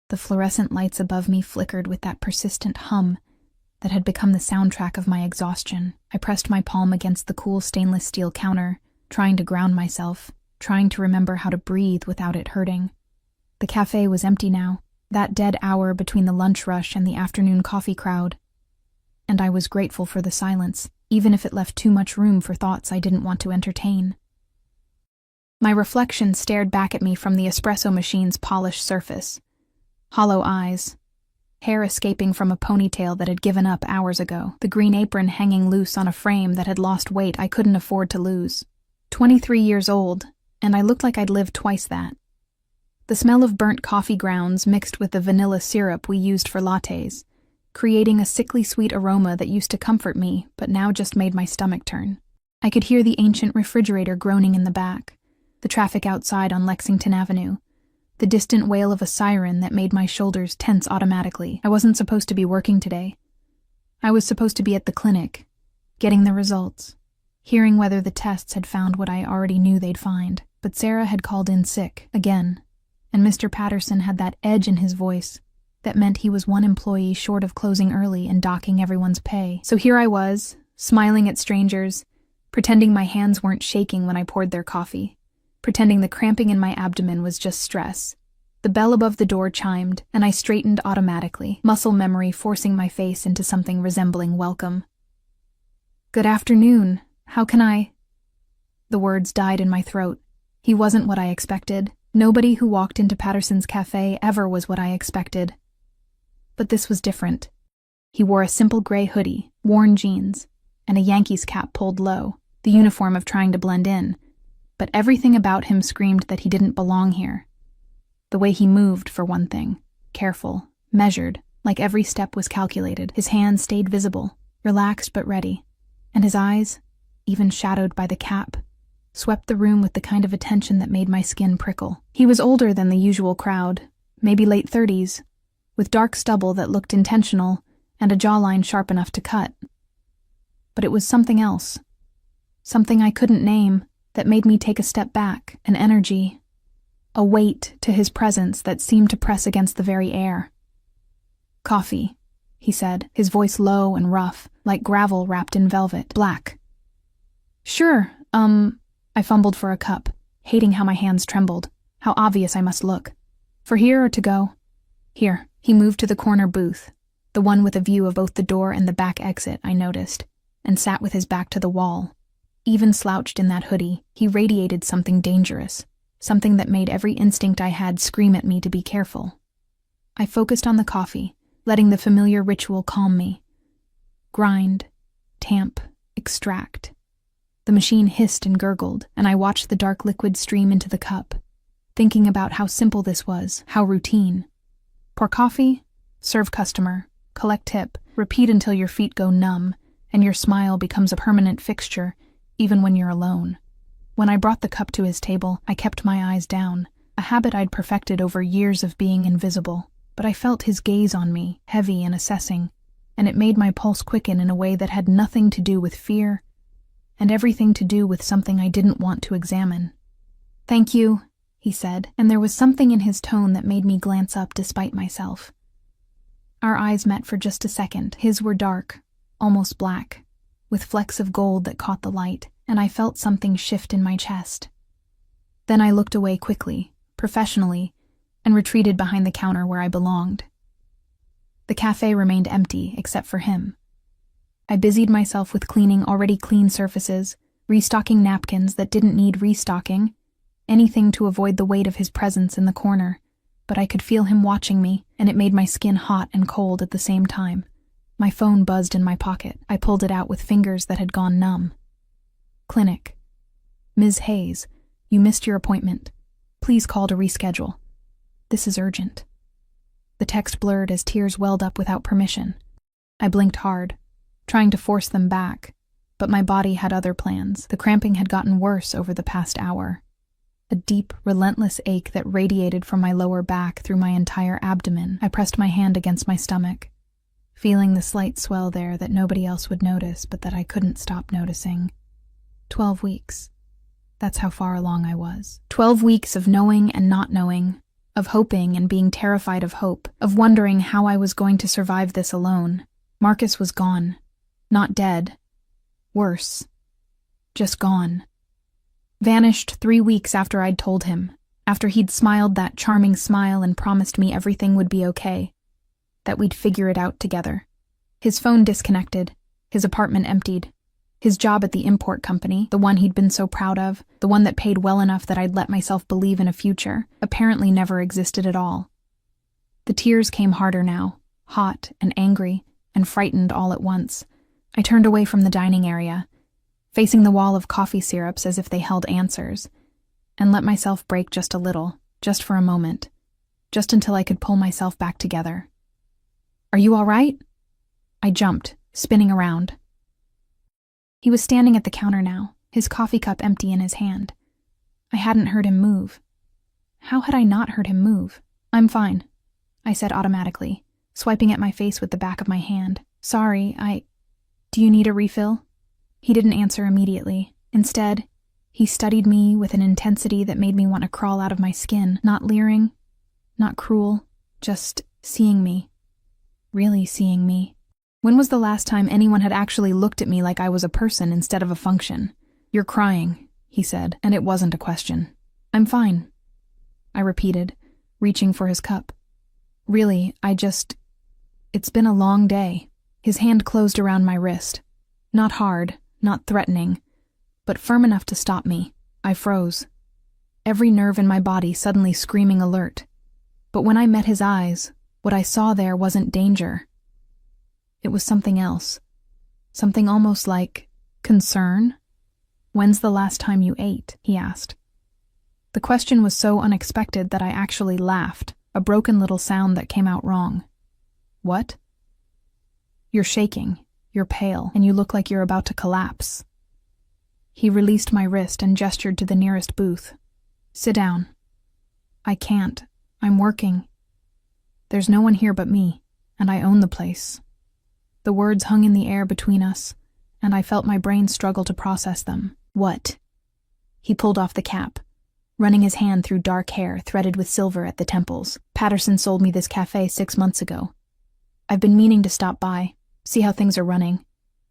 The fluorescent lights above me flickered with that persistent hum that had become the soundtrack of my exhaustion. I pressed my palm against the cool stainless steel counter, trying to ground myself, trying to remember how to breathe without it hurting. The cafe was empty now, that dead hour between the lunch rush and the afternoon coffee crowd. And I was grateful for the silence, even if it left too much room for thoughts I didn't want to entertain. My reflection stared back at me from the espresso machine's polished surface. Hollow eyes, hair escaping from a ponytail that had given up hours ago, the green apron hanging loose on a frame that had lost weight I couldn't afford to lose. 23 years old, and I looked like I'd lived twice that. The smell of burnt coffee grounds mixed with the vanilla syrup we used for lattes, creating a sickly sweet aroma that used to comfort me but now just made my stomach turn. I could hear the ancient refrigerator groaning in the back, the traffic outside on Lexington Avenue, the distant wail of a siren that made my shoulders tense automatically. I wasn't supposed to be working today. I was supposed to be at the clinic, getting the results, hearing whether the tests had found what I already knew they'd find. But Sarah had called in sick, again, and Mr. Patterson had that edge in his voice that meant he was one employee short of closing early and docking everyone's pay. So here I was, smiling at strangers, pretending my hands weren't shaking when I poured their coffee, pretending the cramping in my abdomen was just stress. The bell above the door chimed, and I straightened automatically, muscle memory forcing my face into something resembling welcome. "Good afternoon. How can I?" The words died in my throat. He wasn't what I expected. Nobody who walked into Patterson's cafe ever was what I expected. But this was different. He wore a simple gray hoodie, worn jeans, and a Yankees cap pulled low, the uniform of trying to blend in. But everything about him screamed that he didn't belong here. The way he moved, for one thing, careful, measured, like every step was calculated. His hands stayed visible, relaxed but ready, and his eyes, even shadowed by the cap, swept the room with the kind of attention that made my skin prickle. He was older than the usual crowd, maybe late 30s, with dark stubble that looked intentional and a jawline sharp enough to cut. But it was something else, something I couldn't name, that made me take a step back, an energy, a weight to his presence that seemed to press against the very air. "Coffee," he said, his voice low and rough, like gravel wrapped in velvet, black. "Sure, I fumbled for a cup, hating how my hands trembled, how obvious I must look. "For here or to go?" "Here." He moved to the corner booth, the one with a view of both the door and the back exit, I noticed, and sat with his back to the wall. Even slouched in that hoodie, he radiated something dangerous, something that made every instinct I had scream at me to be careful. I focused on the coffee, letting the familiar ritual calm me. Grind, tamp, extract. The machine hissed and gurgled, and I watched the dark liquid stream into the cup, thinking about how simple this was, how routine. Pour coffee, serve customer, collect tip, repeat until your feet go numb, and your smile becomes a permanent fixture, even when you're alone. When I brought the cup to his table, I kept my eyes down, a habit I'd perfected over years of being invisible. But I felt his gaze on me, heavy and assessing, and it made my pulse quicken in a way that had nothing to do with fear, and everything to do with something I didn't want to examine. "Thank you," he said, and there was something in his tone that made me glance up despite myself. Our eyes met for just a second. His were dark, almost black, with flecks of gold that caught the light, and I felt something shift in my chest. Then I looked away quickly, professionally, and retreated behind the counter where I belonged. The cafe remained empty, except for him. I busied myself with cleaning already clean surfaces, restocking napkins that didn't need restocking, anything to avoid the weight of his presence in the corner, but I could feel him watching me, and it made my skin hot and cold at the same time. My phone buzzed in my pocket. I pulled it out with fingers that had gone numb. "Clinic. Ms. Hayes, you missed your appointment. Please call to reschedule. This is urgent." The text blurred as tears welled up without permission. I blinked hard, trying to force them back, but my body had other plans. The cramping had gotten worse over the past hour. A deep, relentless ache that radiated from my lower back through my entire abdomen. I pressed my hand against my stomach, feeling the slight swell there that nobody else would notice but that I couldn't stop noticing. 12 weeks. That's how far along I was. 12 weeks of knowing and not knowing, of hoping and being terrified of hope, of wondering how I was going to survive this alone. Marcus was gone. Not dead. Worse. Just gone. Vanished 3 weeks after I'd told him, after he'd smiled that charming smile and promised me everything would be okay, that we'd figure it out together. His phone disconnected, his apartment emptied. His job at the import company, the one he'd been so proud of, the one that paid well enough that I'd let myself believe in a future, apparently never existed at all. The tears came harder now, hot and angry and frightened all at once. I turned away from the dining area, facing the wall of coffee syrups as if they held answers, and let myself break just a little, just for a moment, just until I could pull myself back together. "Are you all right?" I jumped, spinning around. He was standing at the counter now, his coffee cup empty in his hand. I hadn't heard him move. How had I not heard him move? "I'm fine," I said automatically, swiping at my face with the back of my hand. "Sorry, Do you need a refill?" He didn't answer immediately. Instead, he studied me with an intensity that made me want to crawl out of my skin, not leering, not cruel, just seeing me. Really seeing me. When was the last time anyone had actually looked at me like I was a person instead of a function? "You're crying," he said, and it wasn't a question. "I'm fine," I repeated, reaching for his cup. "Really, it's been a long day." His hand closed around my wrist. Not hard, not threatening, but firm enough to stop me. I froze, every nerve in my body suddenly screaming alert. But when I met his eyes, what I saw there wasn't danger. It was something else. Something almost like concern. "When's the last time you ate?" he asked. The question was so unexpected that I actually laughed, a broken little sound that came out wrong. "What?" "You're shaking, you're pale, and you look like you're about to collapse." He released my wrist and gestured to the nearest booth. "Sit down." "I can't. I'm working. There's no one here but me, and I own the place." The words hung in the air between us, and I felt my brain struggle to process them. "What?" He pulled off the cap, running his hand through dark hair threaded with silver at the temples. "Patterson sold me this cafe 6 months ago. I've been meaning to stop by, see how things are running.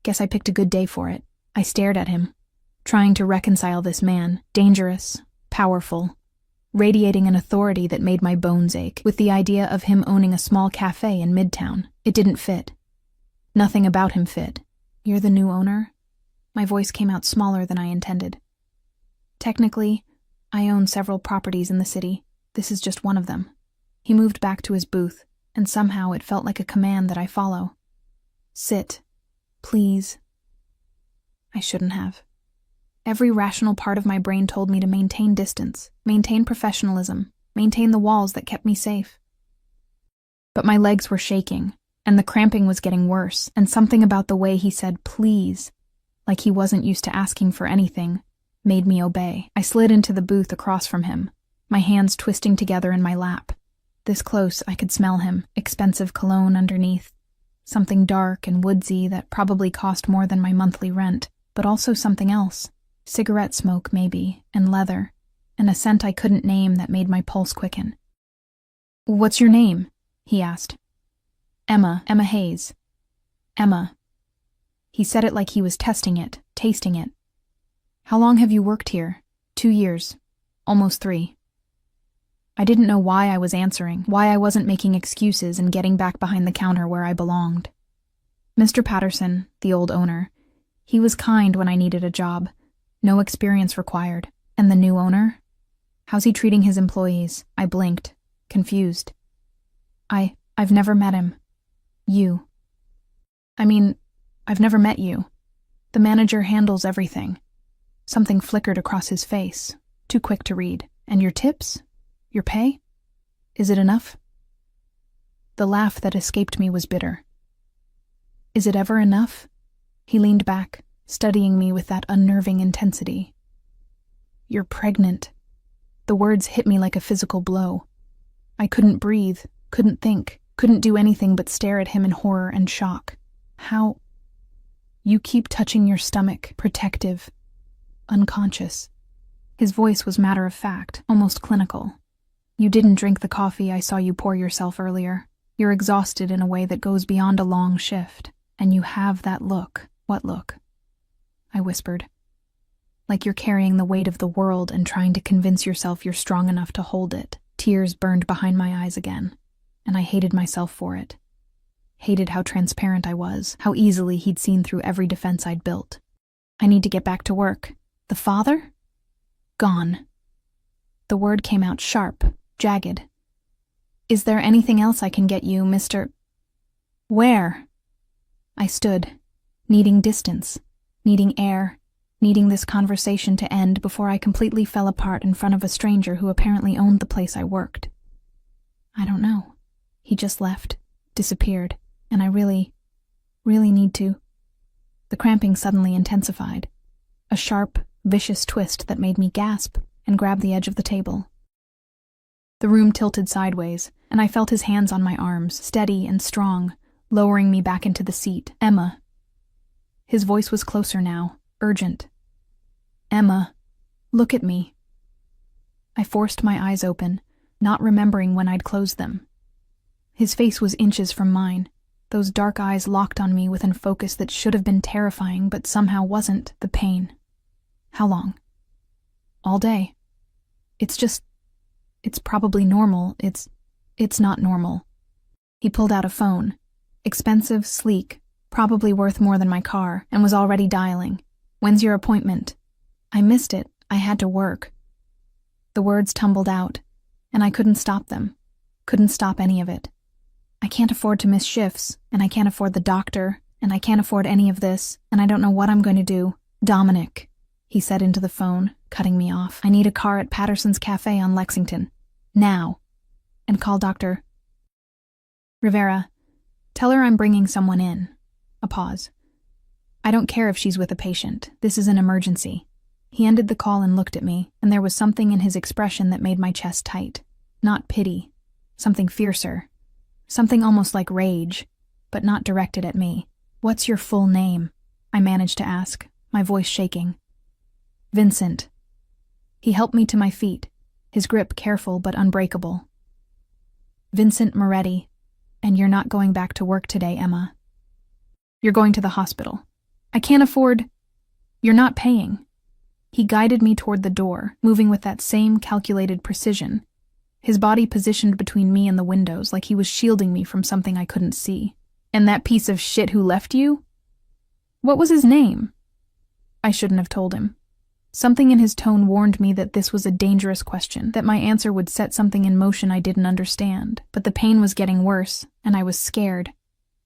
Guess I picked a good day for it." I stared at him, trying to reconcile this man, dangerous, powerful, radiating an authority that made my bones ache, with the idea of him owning a small cafe in Midtown. It didn't fit. Nothing about him fit. "You're the new owner?" My voice came out smaller than I intended. "Technically, I own several properties in the city. This is just one of them." He moved back to his booth, and somehow it felt like a command that I follow. "Sit. Please." I shouldn't have. Every rational part of my brain told me to maintain distance, maintain professionalism, maintain the walls that kept me safe. But my legs were shaking, and the cramping was getting worse, and something about the way he said "please," like he wasn't used to asking for anything, made me obey. I slid into the booth across from him, my hands twisting together in my lap. This close, I could smell him, expensive cologne underneath. Something dark and woodsy that probably cost more than my monthly rent, but also something else. Cigarette smoke, maybe, and leather, and a scent I couldn't name that made my pulse quicken. "What's your name?" he asked. Emma Hayes." "Emma." He said it like he was testing it, tasting it. "How long have you worked here?" 2 years. Almost 3. I didn't know why I was answering, why I wasn't making excuses and getting back behind the counter where I belonged. Mr. Patterson, the old owner, he was kind when I needed a job. No experience required. And the new owner? How's he treating his employees? I blinked, confused. I've never met him. You. I've never met you. The manager handles everything. Something flickered across his face, too quick to read. "And your tips? Your pay? Is it enough?" The laugh that escaped me was bitter. "Is it ever enough?" He leaned back, studying me with that unnerving intensity. "You're pregnant." The words hit me like a physical blow. I couldn't breathe, couldn't think, couldn't do anything but stare at him in horror and shock. "How?" "You keep touching your stomach, protective, unconscious." His voice was matter-of-fact, almost clinical. You didn't drink the coffee I saw you pour yourself earlier. You're exhausted in a way that goes beyond a long shift. And you have that look. What look? I whispered. Like you're carrying the weight of the world and trying to convince yourself you're strong enough to hold it. Tears burned behind my eyes again, and I hated myself for it. Hated how transparent I was, how easily he'd seen through every defense I'd built. I need to get back to work. The father? Gone. The word came out sharp, jagged. Is there anything else I can get you, Mr. Where? I stood, needing distance, needing air, needing this conversation to end before I completely fell apart in front of a stranger who apparently owned the place I worked. I don't know. He just left, disappeared, and I really need to. The cramping suddenly intensified, a sharp, vicious twist that made me gasp and grab the edge of the table. The room tilted sideways, and I felt his hands on my arms, steady and strong, lowering me back into the seat. Emma. His voice was closer now, urgent. Emma, look at me. I forced my eyes open, not remembering when I'd closed them. His face was inches from mine, those dark eyes locked on me with a focus that should have been terrifying but somehow wasn't. The pain. How long? All day. It's probably normal. It's not normal. He pulled out a phone. Expensive, sleek, probably worth more than my car, and was already dialing. When's your appointment? I missed it. I had to work. The words tumbled out, and I couldn't stop them. Couldn't stop any of it. I can't afford to miss shifts, and I can't afford the doctor, and I can't afford any of this, and I don't know what I'm going to do. Dominic, he said into the phone, cutting me off. I need a car at Patterson's Cafe on Lexington. Now. And call Dr. Rivera. Tell her I'm bringing someone in. A pause. I don't care if she's with a patient. This is an emergency. He ended the call and looked at me, and there was something in his expression that made my chest tight. Not pity. Something fiercer. Something almost like rage, but not directed at me. What's your full name? I managed to ask, my voice shaking. Vincent. He helped me to my feet, his grip careful but unbreakable. Vincent Moretti, and you're not going back to work today, Emma. You're going to the hospital. I can't afford... You're not paying. He guided me toward the door, moving with that same calculated precision, his body positioned between me and the windows like he was shielding me from something I couldn't see. And that piece of shit who left you? What was his name? I shouldn't have told him. Something in his tone warned me that this was a dangerous question, that my answer would set something in motion I didn't understand. But the pain was getting worse, and I was scared.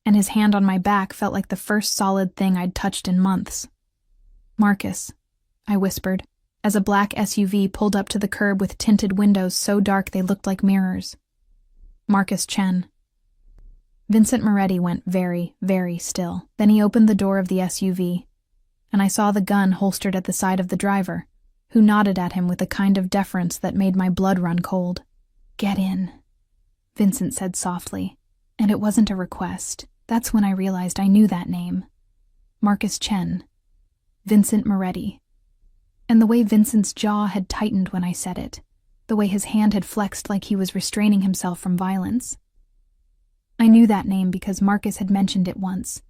And his hand on my back felt like the first solid thing I'd touched in months. Marcus, I whispered, as a black SUV pulled up to the curb with tinted windows so dark they looked like mirrors. Marcus Chen. Vincent Moretti went very, very still. Then he opened the door of the SUV, and I saw the gun holstered at the side of the driver, who nodded at him with a kind of deference that made my blood run cold. Get in, Vincent said softly, and it wasn't a request. That's when I realized I knew that name. Marcus Chen. Vincent Moretti. And the way Vincent's jaw had tightened when I said it, the way his hand had flexed like he was restraining himself from violence. I knew that name because Marcus had mentioned it once,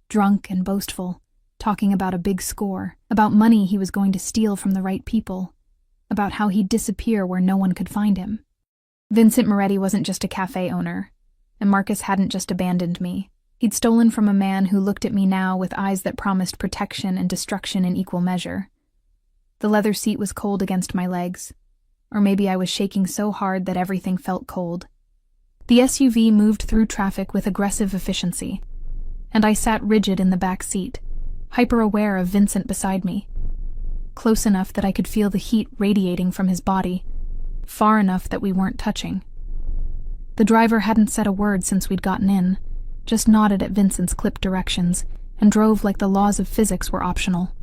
drunk and boastful, talking about a big score, about money he was going to steal from the right people, about how he'd disappear where no one could find him. Vincent Moretti wasn't just a cafe owner, and Marcus hadn't just abandoned me. He'd stolen from a man who looked at me now with eyes that promised protection and destruction in equal measure. The leather seat was cold against my legs, or maybe I was shaking so hard that everything felt cold. The SUV moved through traffic with aggressive efficiency, and I sat rigid in the back seat, hyper-aware of Vincent beside me, close enough that I could feel the heat radiating from his body, far enough that we weren't touching. The driver hadn't said a word since we'd gotten in, just nodded at Vincent's clipped directions, and drove like the laws of physics were optional.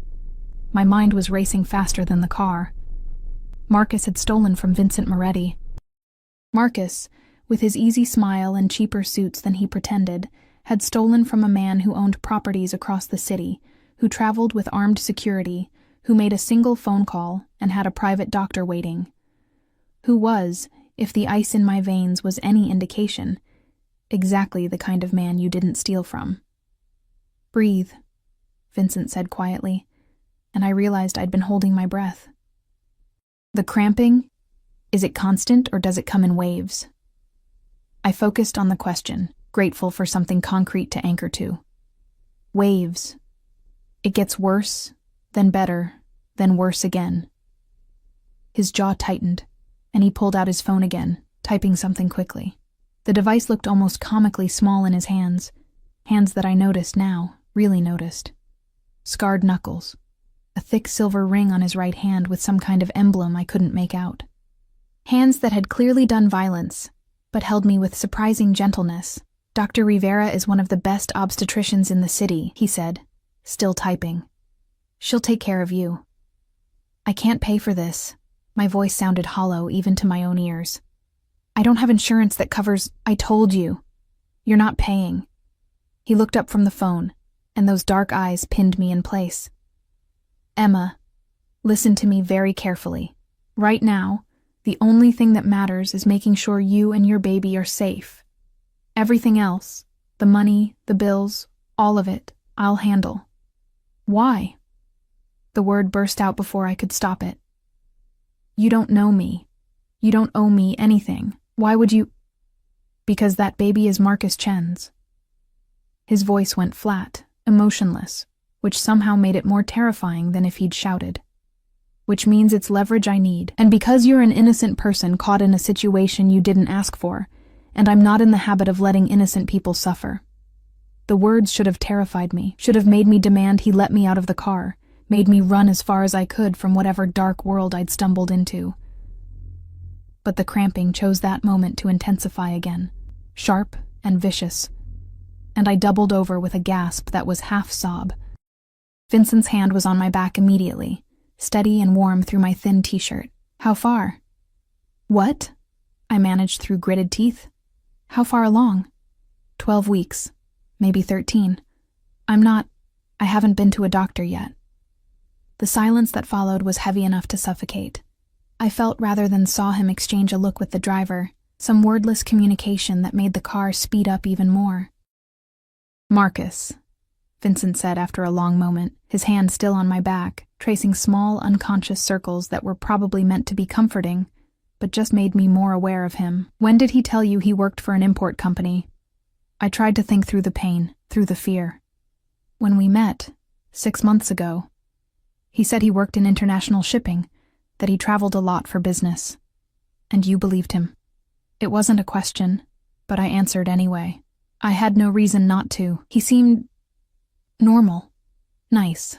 My mind was racing faster than the car. Marcus had stolen from Vincent Moretti. Marcus, with his easy smile and cheaper suits than he pretended, had stolen from a man who owned properties across the city, who traveled with armed security, who made a single phone call and had a private doctor waiting, who was, If the ice in my veins was any indication, exactly the kind of man you didn't steal from. "Breathe," Vincent said quietly, and I realized I'd been holding my breath. "The cramping? Is it constant or does it come in waves?" I focused on the question, grateful for something concrete to anchor to. "Waves. It gets worse, then better, then worse again." His jaw tightened, and he pulled out his phone again, typing something quickly. The device looked almost comically small in his hands that I noticed now, really noticed. Scarred knuckles, a thick silver ring on his right hand with some kind of emblem I couldn't make out. Hands that had clearly done violence, but held me with surprising gentleness. "Dr. Rivera is one of the best obstetricians in the city," he said, still typing. "She'll take care of you." "I can't pay for this." My voice sounded hollow even to my own ears. "I don't have insurance that covers—" "I told you. You're not paying." He looked up from the phone, and those dark eyes pinned me in place. "Emma, listen to me very carefully. Right now, the only thing that matters is making sure you and your baby are safe. Everything else, the money, the bills, all of it, I'll handle." "Why?" The word burst out before I could stop it. "You don't know me. You don't owe me anything. Why would you—" "Because that baby is Marcus Chen's." His voice went flat, emotionless, which somehow made it more terrifying than if he'd shouted. "Which means it's leverage I need. And because you're an innocent person caught in a situation you didn't ask for, and I'm not in the habit of letting innocent people suffer." The words should have terrified me, should have made me demand he let me out of the car, made me run as far as I could from whatever dark world I'd stumbled into. But the cramping chose that moment to intensify again, sharp and vicious, and I doubled over with a gasp that was half sob. Vincent's hand was on my back immediately, steady and warm through my thin t-shirt. "How far?" "What?" I managed through gritted teeth. "How far along?" 12 weeks, maybe 13. I haven't been to a doctor yet." The silence that followed was heavy enough to suffocate. I felt rather than saw him exchange a look with the driver, some wordless communication that made the car speed up even more. "Marcus," Vincent said after a long moment, his hand still on my back, tracing small, unconscious circles that were probably meant to be comforting, but just made me more aware of him. "When did he tell you he worked for an import company?" I tried to think through the pain, through the fear. "When we met, 6 months ago. He said he worked in international shipping, that he traveled a lot for business. And you believed him." It wasn't a question, but I answered anyway. I had no reason not to. He seemed normal, nice.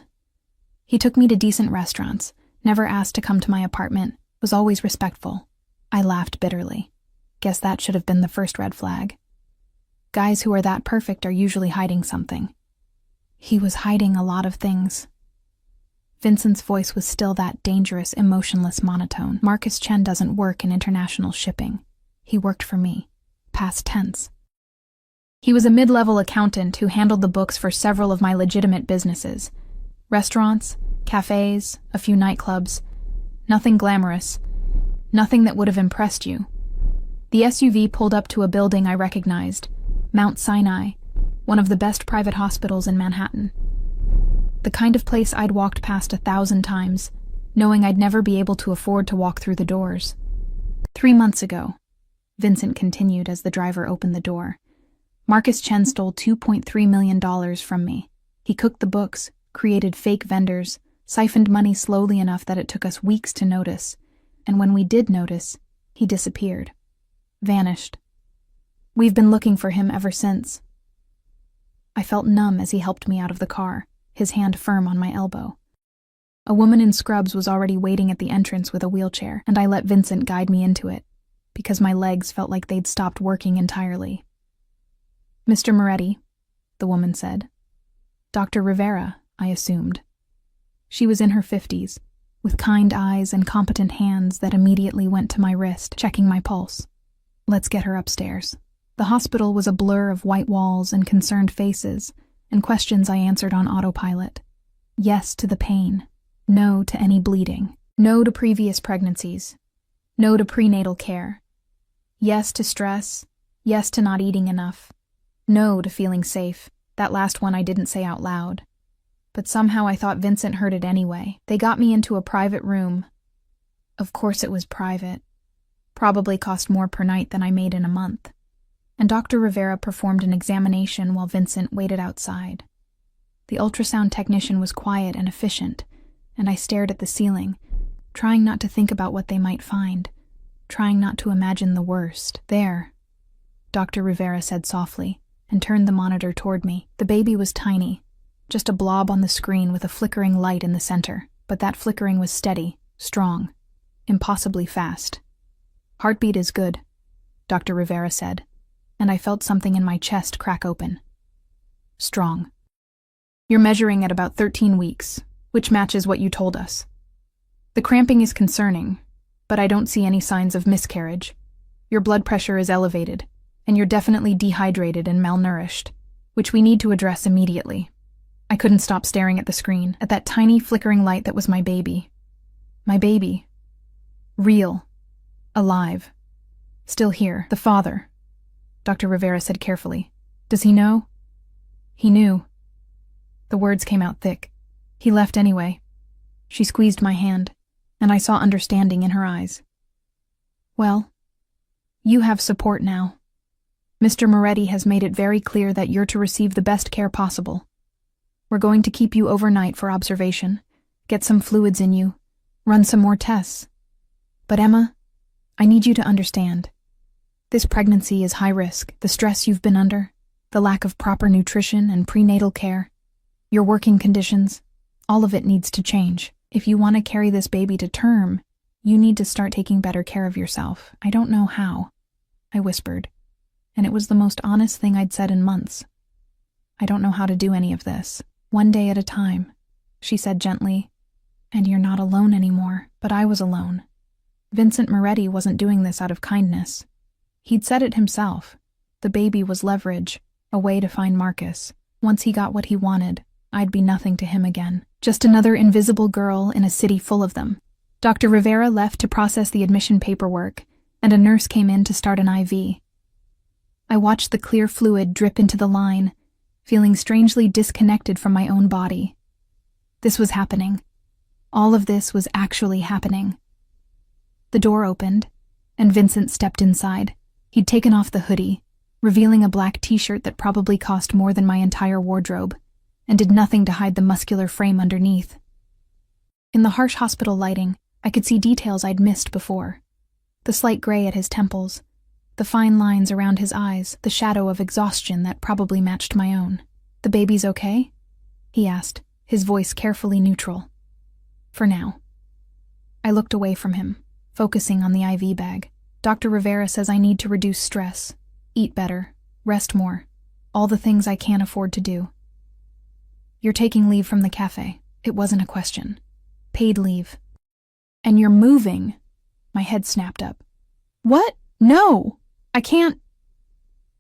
He took me to decent restaurants, never asked to come to my apartment, was always respectful. I laughed bitterly. Guess that should have been the first red flag. Guys who are that perfect are usually hiding something. He was hiding a lot of things. Vincent's voice was still that dangerous, emotionless monotone. "Marcus Chen doesn't work in international shipping. He worked for me. Past tense. He was a mid-level accountant who handled the books for several of my legitimate businesses. Restaurants, cafes, a few nightclubs. Nothing glamorous. Nothing that would have impressed you." The SUV pulled up to a building I recognized. Mount Sinai, one of the best private hospitals in Manhattan. The kind of place I'd walked past 1,000 times, knowing I'd never be able to afford to walk through the doors. 3 months ago, Vincent continued as the driver opened the door, Marcus Chen stole $2.3 million from me. He cooked the books, created fake vendors, siphoned money slowly enough that it took us weeks to notice, and when we did notice, he disappeared. Vanished. We've been looking for him ever since. I felt numb as he helped me out of the car, his hand firm on my elbow. A woman in scrubs was already waiting at the entrance with a wheelchair, and I let Vincent guide me into it, because my legs felt like they'd stopped working entirely. "Mr. Moretti," the woman said. "Dr. Rivera," I assumed. She was in her 50s, with kind eyes and competent hands that immediately went to my wrist, checking my pulse. "Let's get her upstairs." The hospital was a blur of white walls and concerned faces, and questions I answered on autopilot. Yes to the pain. No to any bleeding. No to previous pregnancies. No to prenatal care. Yes to stress. Yes to not eating enough. No to feeling safe. That last one I didn't say out loud. But somehow I thought Vincent heard it anyway. They got me into a private room. Of course it was private. Probably cost more per night than I made in a month. And Dr. Rivera performed an examination while Vincent waited outside. The ultrasound technician was quiet and efficient, and I stared at the ceiling, trying not to think about what they might find, trying not to imagine the worst. There, Dr. Rivera said softly, and turned the monitor toward me. The baby was tiny, just a blob on the screen with a flickering light in the center, but that flickering was steady, strong, impossibly fast. Heartbeat is good, Dr. Rivera said, and I felt something in my chest crack open. Strong. You're measuring at about 13 weeks, which matches what you told us. The cramping is concerning, but I don't see any signs of miscarriage. Your blood pressure is elevated, and you're definitely dehydrated and malnourished, which we need to address immediately. I couldn't stop staring at the screen, at that tiny flickering light that was my baby. My baby. Real. Alive. Still here. The father. Dr. Rivera said carefully. Does he know? He knew. The words came out thick. He left anyway. She squeezed my hand, and I saw understanding in her eyes. Well, you have support now. Mr. Moretti has made it very clear that you're to receive the best care possible. We're going to keep you overnight for observation, get some fluids in you, run some more tests. But Emma, I need you to understand. This pregnancy is high risk. The stress you've been under, the lack of proper nutrition and prenatal care, your working conditions, all of it needs to change. If you want to carry this baby to term, you need to start taking better care of yourself. I don't know how, I whispered, and it was the most honest thing I'd said in months. I don't know how to do any of this. One day at a time, she said gently, and you're not alone anymore, but I was alone. Vincent Moretti wasn't doing this out of kindness. He'd said it himself. The baby was leverage, a way to find Marcus. Once he got what he wanted, I'd be nothing to him again. Just another invisible girl in a city full of them. Dr. Rivera left to process the admission paperwork, and a nurse came in to start an IV. I watched the clear fluid drip into the line, feeling strangely disconnected from my own body. This was happening. All of this was actually happening. The door opened, and Vincent stepped inside. He'd taken off the hoodie, revealing a black t-shirt that probably cost more than my entire wardrobe, and did nothing to hide the muscular frame underneath. In the harsh hospital lighting, I could see details I'd missed before. The slight gray at his temples, the fine lines around his eyes, the shadow of exhaustion that probably matched my own. "The baby's okay?" he asked, his voice carefully neutral. "For now." I looked away from him, focusing on the IV bag. Dr. Rivera says I need to reduce stress, eat better, rest more, all the things I can't afford to do. You're taking leave from the cafe. It wasn't a question. Paid leave. And you're moving. My head snapped up. What? No! I can't.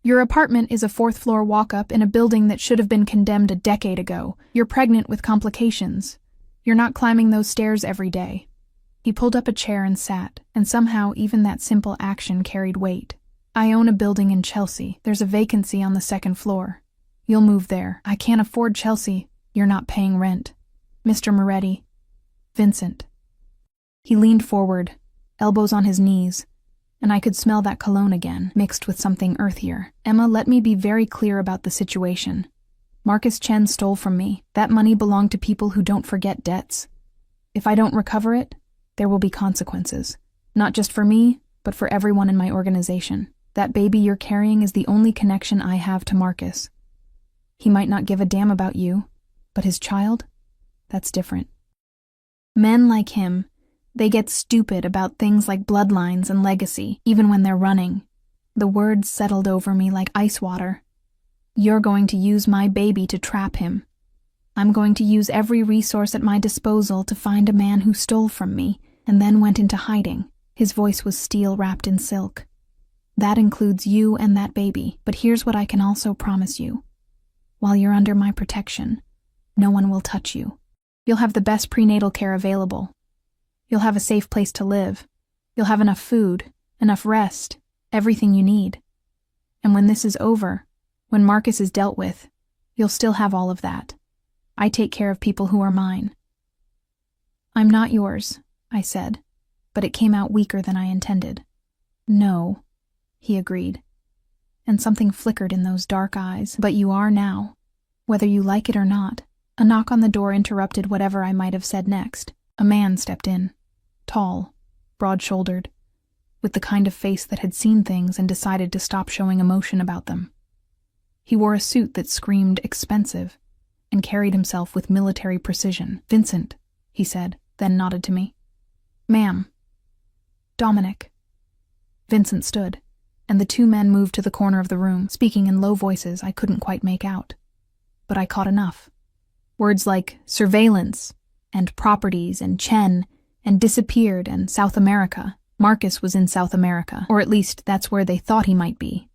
Your apartment is a fourth-floor walk-up in a building that should have been condemned a decade ago. You're pregnant with complications. You're not climbing those stairs every day. He pulled up a chair and sat, and somehow even that simple action carried weight. I own a building in Chelsea. There's a vacancy on the second floor. You'll move there. I can't afford Chelsea. You're not paying rent. Mr. Moretti. Vincent. He leaned forward, elbows on his knees, and I could smell that cologne again, mixed with something earthier. Emma, let me be very clear about the situation. Marcus Chen stole from me. That money belonged to people who don't forget debts. If I don't recover it, there will be consequences. Not just for me, but for everyone in my organization. That baby you're carrying is the only connection I have to Marcus. He might not give a damn about you, but his child? That's different. Men like him, they get stupid about things like bloodlines and legacy, even when they're running. The words settled over me like ice water. You're going to use my baby to trap him. I'm going to use every resource at my disposal to find a man who stole from me and then went into hiding. His voice was steel wrapped in silk. That includes you and that baby, but here's what I can also promise you. While you're under my protection, no one will touch you. You'll have the best prenatal care available. You'll have a safe place to live. You'll have enough food, enough rest, Everything you need. And when this is over, when Marcus is dealt with, you'll still have all of that. I take care of people who are mine." "I'm not yours," I said, but it came out weaker than I intended. "No," he agreed, and something flickered in those dark eyes. "But you are now, whether you like it or not." A knock on the door interrupted whatever I might have said next. A man stepped in, tall, broad-shouldered, with the kind of face that had seen things and decided to stop showing emotion about them. He wore a suit that screamed expensive and carried himself with military precision. "Vincent," he said, then nodded to me. "Ma'am." "Dominic." Vincent stood, and the two men moved to the corner of the room, speaking in low voices I couldn't quite make out. But I caught enough. Words like surveillance, and properties, and Chen, and disappeared, and South America. Marcus was in South America, or at least that's where they thought he might be.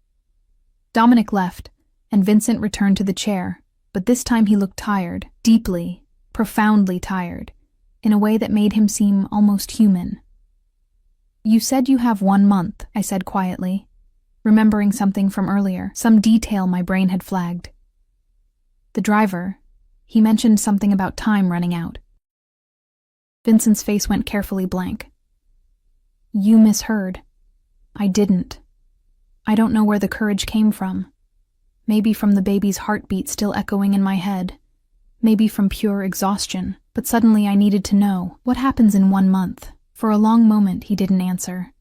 Dominic left, and Vincent returned to the chair, but this time he looked tired, deeply, profoundly tired, in a way that made him seem almost human. "You said you have 1 month," I said quietly, remembering something from earlier, some detail my brain had flagged. "The driver, he mentioned something about time running out." Vincent's face went carefully blank. "You misheard. I didn't. I don't know where the courage came from. Maybe from the baby's heartbeat still echoing in my head. Maybe from pure exhaustion. But suddenly I needed to know, what happens in 1 month? For a long moment he didn't answer.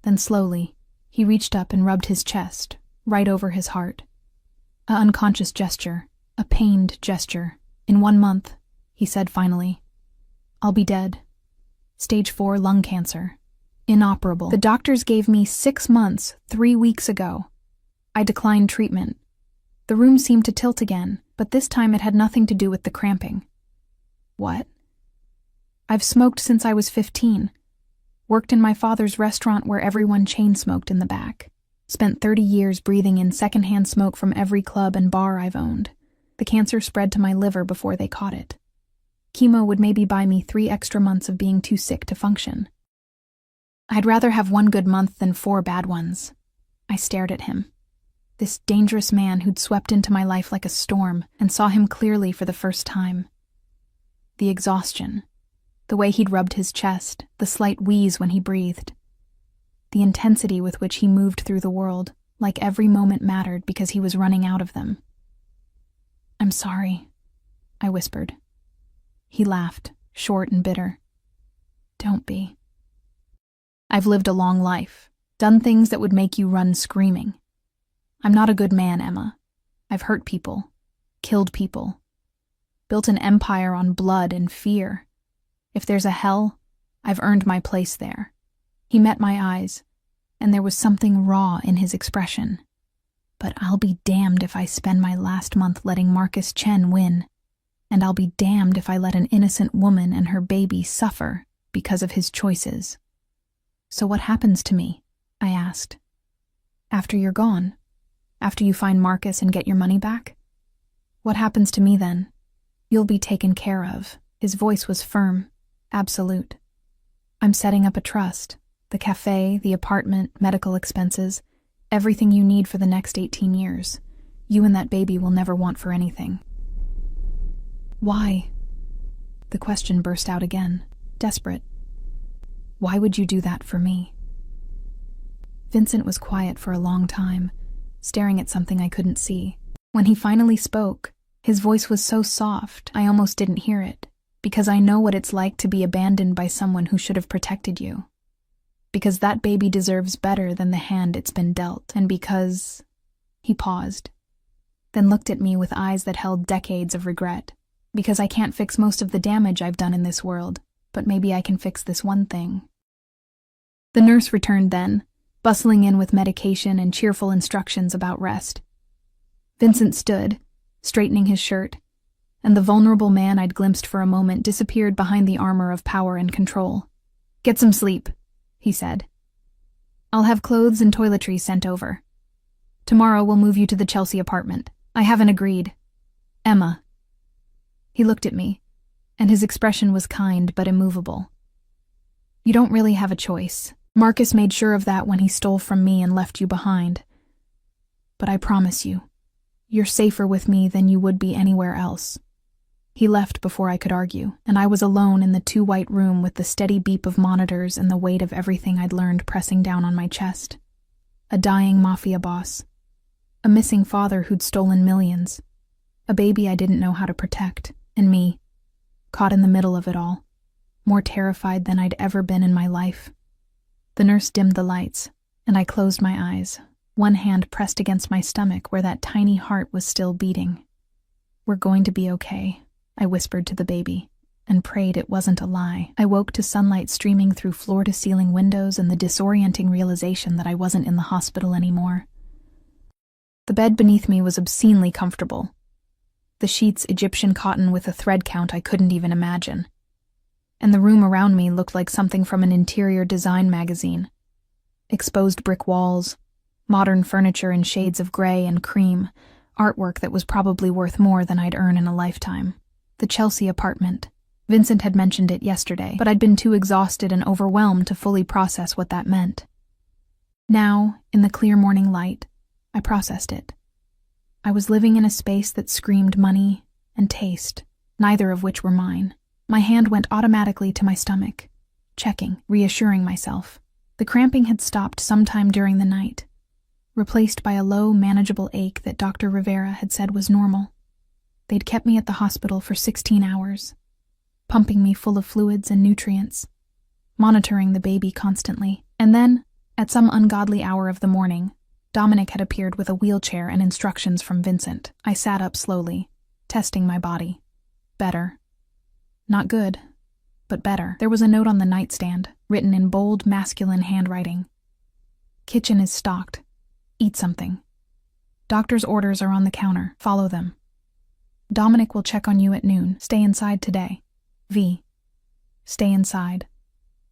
Then slowly, he reached up and rubbed his chest, right over his heart. An unconscious gesture, a pained gesture. "In 1 month," he said finally, "I'll be dead. Stage 4 lung cancer. Inoperable. The doctors gave me 6 months 3 weeks ago. I declined treatment. The room seemed to tilt again, but this time it had nothing to do with the cramping." "What?" "I've smoked since I was 15. Worked in my father's restaurant where everyone chain-smoked in the back. Spent 30 years breathing in secondhand smoke from every club and bar I've owned. The cancer spread to my liver before they caught it. Chemo would maybe buy me 3 extra months of being too sick to function. I'd rather have 1 good month than 4 bad ones." I stared at him. This dangerous man who'd swept into my life like a storm, and saw him clearly for the first time. The exhaustion, the way he'd rubbed his chest, the slight wheeze when he breathed. The intensity with which he moved through the world, like every moment mattered because he was running out of them. "I'm sorry," I whispered. He laughed, short and bitter. "Don't be. I've lived a long life, done things that would make you run screaming. I'm not a good man, Emma. I've hurt people, killed people, built an empire on blood and fear. If there's a hell, I've earned my place there." He met my eyes, and there was something raw in his expression. "But I'll be damned if I spend my last month letting Marcus Chen win, and I'll be damned if I let an innocent woman and her baby suffer because of his choices." "So what happens to me?" I asked. "After you're gone? After you find Marcus and get your money back? What happens to me then?" "You'll be taken care of." His voice was firm, absolute. "I'm setting up a trust. The cafe, the apartment, medical expenses, everything you need for the next 18 years. You and that baby will never want for anything." "Why?" The question burst out again, desperate. "Why would you do that for me?" Vincent was quiet for a long time, staring at something I couldn't see. When he finally spoke, his voice was so soft I almost didn't hear it, because I know what it's like to be abandoned by someone who should have protected you. Because that baby deserves better than the hand it's been dealt, and because... He paused, then looked at me with eyes that held decades of regret. "Because I can't fix most of the damage I've done in this world, but maybe I can fix this one thing." The nurse returned then, bustling in with medication and cheerful instructions about rest. Vincent stood, straightening his shirt, and the vulnerable man I'd glimpsed for a moment disappeared behind the armor of power and control. "Get some sleep," he said. "I'll have clothes and toiletries sent over. Tomorrow we'll move you to the Chelsea apartment. I haven't agreed. Emma." He looked at me, and his expression was kind but immovable. "You don't really have a choice. Marcus made sure of that when he stole from me and left you behind. But I promise you, you're safer with me than you would be anywhere else." He left before I could argue, and I was alone in the two-white room with the steady beep of monitors and the weight of everything I'd learned pressing down on my chest. A dying Mafia boss. A missing father who'd stolen millions. A baby I didn't know how to protect. And me, caught in the middle of it all, more terrified than I'd ever been in my life. The nurse dimmed the lights, and I closed my eyes, one hand pressed against my stomach where that tiny heart was still beating. "We're going to be okay," I whispered to the baby, and prayed it wasn't a lie. I woke to sunlight streaming through floor-to-ceiling windows and the disorienting realization that I wasn't in the hospital anymore. The bed beneath me was obscenely comfortable. The sheets Egyptian cotton with a thread count I couldn't even imagine. And the room around me looked like something from an interior design magazine. Exposed brick walls, modern furniture in shades of gray and cream, artwork that was probably worth more than I'd earn in a lifetime. The Chelsea apartment. Vincent had mentioned it yesterday, but I'd been too exhausted and overwhelmed to fully process what that meant. Now, in the clear morning light, I processed it. I was living in a space that screamed money and taste, neither of which were mine. My hand went automatically to my stomach, checking, reassuring myself. The cramping had stopped sometime during the night, replaced by a low, manageable ache that Dr. Rivera had said was normal. They'd kept me at the hospital for 16 hours, pumping me full of fluids and nutrients, monitoring the baby constantly. And then, at some ungodly hour of the morning, Dominic had appeared with a wheelchair and instructions from Vincent. I sat up slowly, testing my body. Better. Not good, but better. There was a note on the nightstand, written in bold, masculine handwriting. "Kitchen is stocked. Eat something. Doctor's orders are on the counter. Follow them. Dominic will check on you at noon. Stay inside today. V. Stay inside."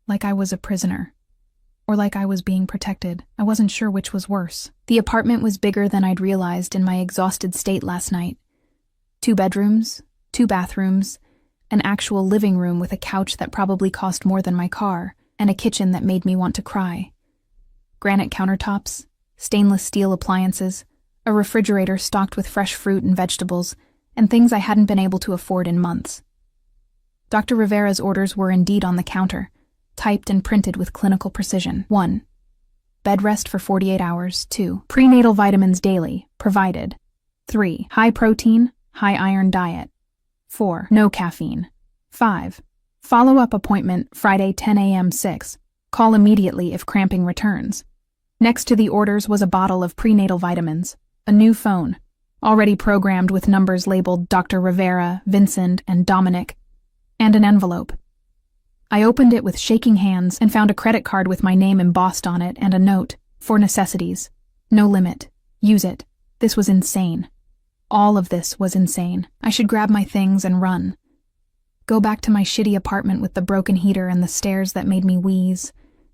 Like I was a prisoner. Or like I was being protected. I wasn't sure which was worse. The apartment was bigger than I'd realized in my exhausted state last night. 2 bedrooms, 2 bathrooms, an actual living room with a couch that probably cost more than my car, and a kitchen that made me want to cry. Granite countertops, stainless steel appliances, a refrigerator stocked with fresh fruit and vegetables, and things I hadn't been able to afford in months. Dr. Rivera's orders were indeed on the counter, typed and printed with clinical precision. 1. Bed rest for 48 hours. 2. Prenatal vitamins daily, provided. 3. High protein, high iron diet. 4. No caffeine. 5. Follow-up appointment Friday 10 a.m. 6. Call immediately if cramping returns. Next to the orders was a bottle of prenatal vitamins, a new phone, already programmed with numbers labeled Dr. Rivera, Vincent, and Dominic, and an envelope. I opened it with shaking hands and found a credit card with my name embossed on it and a note, "For necessities. No limit. Use it." This was insane. All of this was insane. I should grab my things and run. Go back to my shitty apartment with the broken heater and the stairs that made me wheeze.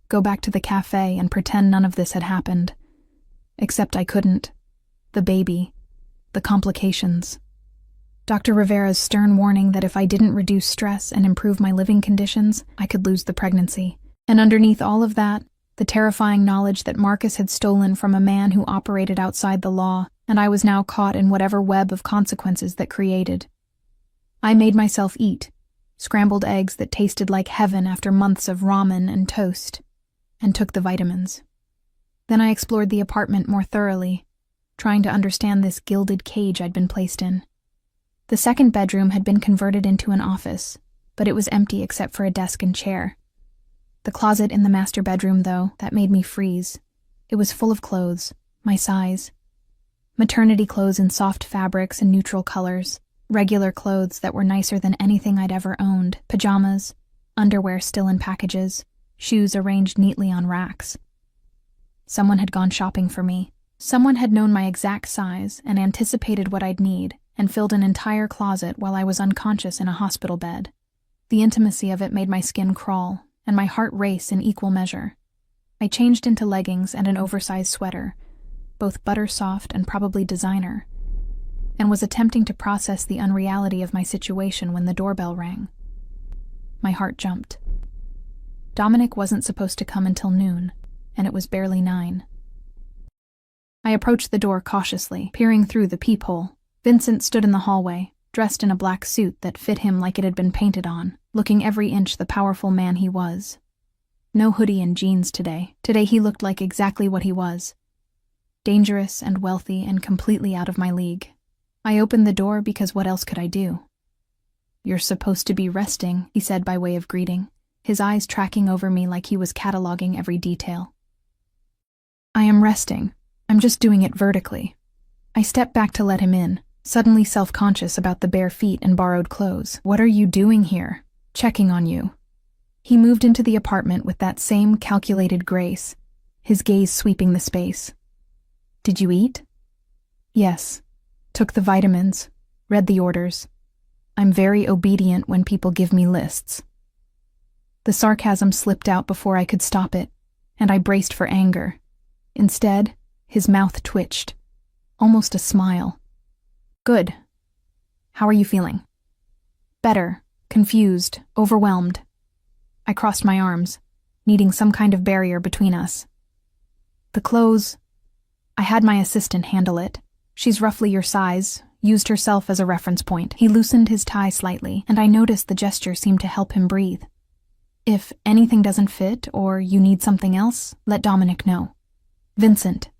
Go back to the cafe and pretend none of this had happened. Except I couldn't. The baby. The complications. Dr. Rivera's stern warning that if I didn't reduce stress and improve my living conditions, I could lose the pregnancy. And underneath all of that, the terrifying knowledge that Marcus had stolen from a man who operated outside the law, and I was now caught in whatever web of consequences that created. I made myself eat scrambled eggs that tasted like heaven after months of ramen and toast, and took the vitamins. Then I explored the apartment more thoroughly, trying to understand this gilded cage I'd been placed in. The second bedroom had been converted into an office, but it was empty except for a desk and chair. The closet in the master bedroom, though, that made me freeze. It was full of clothes, my size. Maternity clothes in soft fabrics and neutral colors, regular clothes that were nicer than anything I'd ever owned, pajamas, underwear still in packages, shoes arranged neatly on racks. Someone had gone shopping for me. Someone had known my exact size and anticipated what I'd need and filled an entire closet while I was unconscious in a hospital bed. The intimacy of it made my skin crawl and my heart race in equal measure. I changed into leggings and an oversized sweater, both butter soft and probably designer, and was attempting to process the unreality of my situation when the doorbell rang. My heart jumped. Dominic wasn't supposed to come until noon, and it was barely 9. I approached the door cautiously, peering through the peephole. Vincent stood in the hallway, dressed in a black suit that fit him like it had been painted on, looking every inch the powerful man he was. No hoodie and jeans today. Today he looked like exactly what he was. Dangerous and wealthy and completely out of my league. I opened the door because what else could I do? "You're supposed to be resting," he said by way of greeting, his eyes tracking over me like he was cataloging every detail. "I am resting. I'm just doing it vertically." I stepped back to let him in, suddenly self-conscious about the bare feet and borrowed clothes. "What are you doing here?" "Checking on you." He moved into the apartment with that same calculated grace, his gaze sweeping the space. "Did you eat?" "Yes. Took the vitamins. Read the orders. I'm very obedient when people give me lists." The sarcasm slipped out before I could stop it, and I braced for anger. Instead, his mouth twitched. Almost a smile. "Good. How are you feeling?" "Better. Confused. Overwhelmed." I crossed my arms, needing some kind of barrier between us. "The clothes. I had my assistant handle it. She's roughly your size, used herself as a reference point." He loosened his tie slightly, and I noticed the gesture seemed to help him breathe. "If anything doesn't fit or you need something else, let Dominic know. Vincent."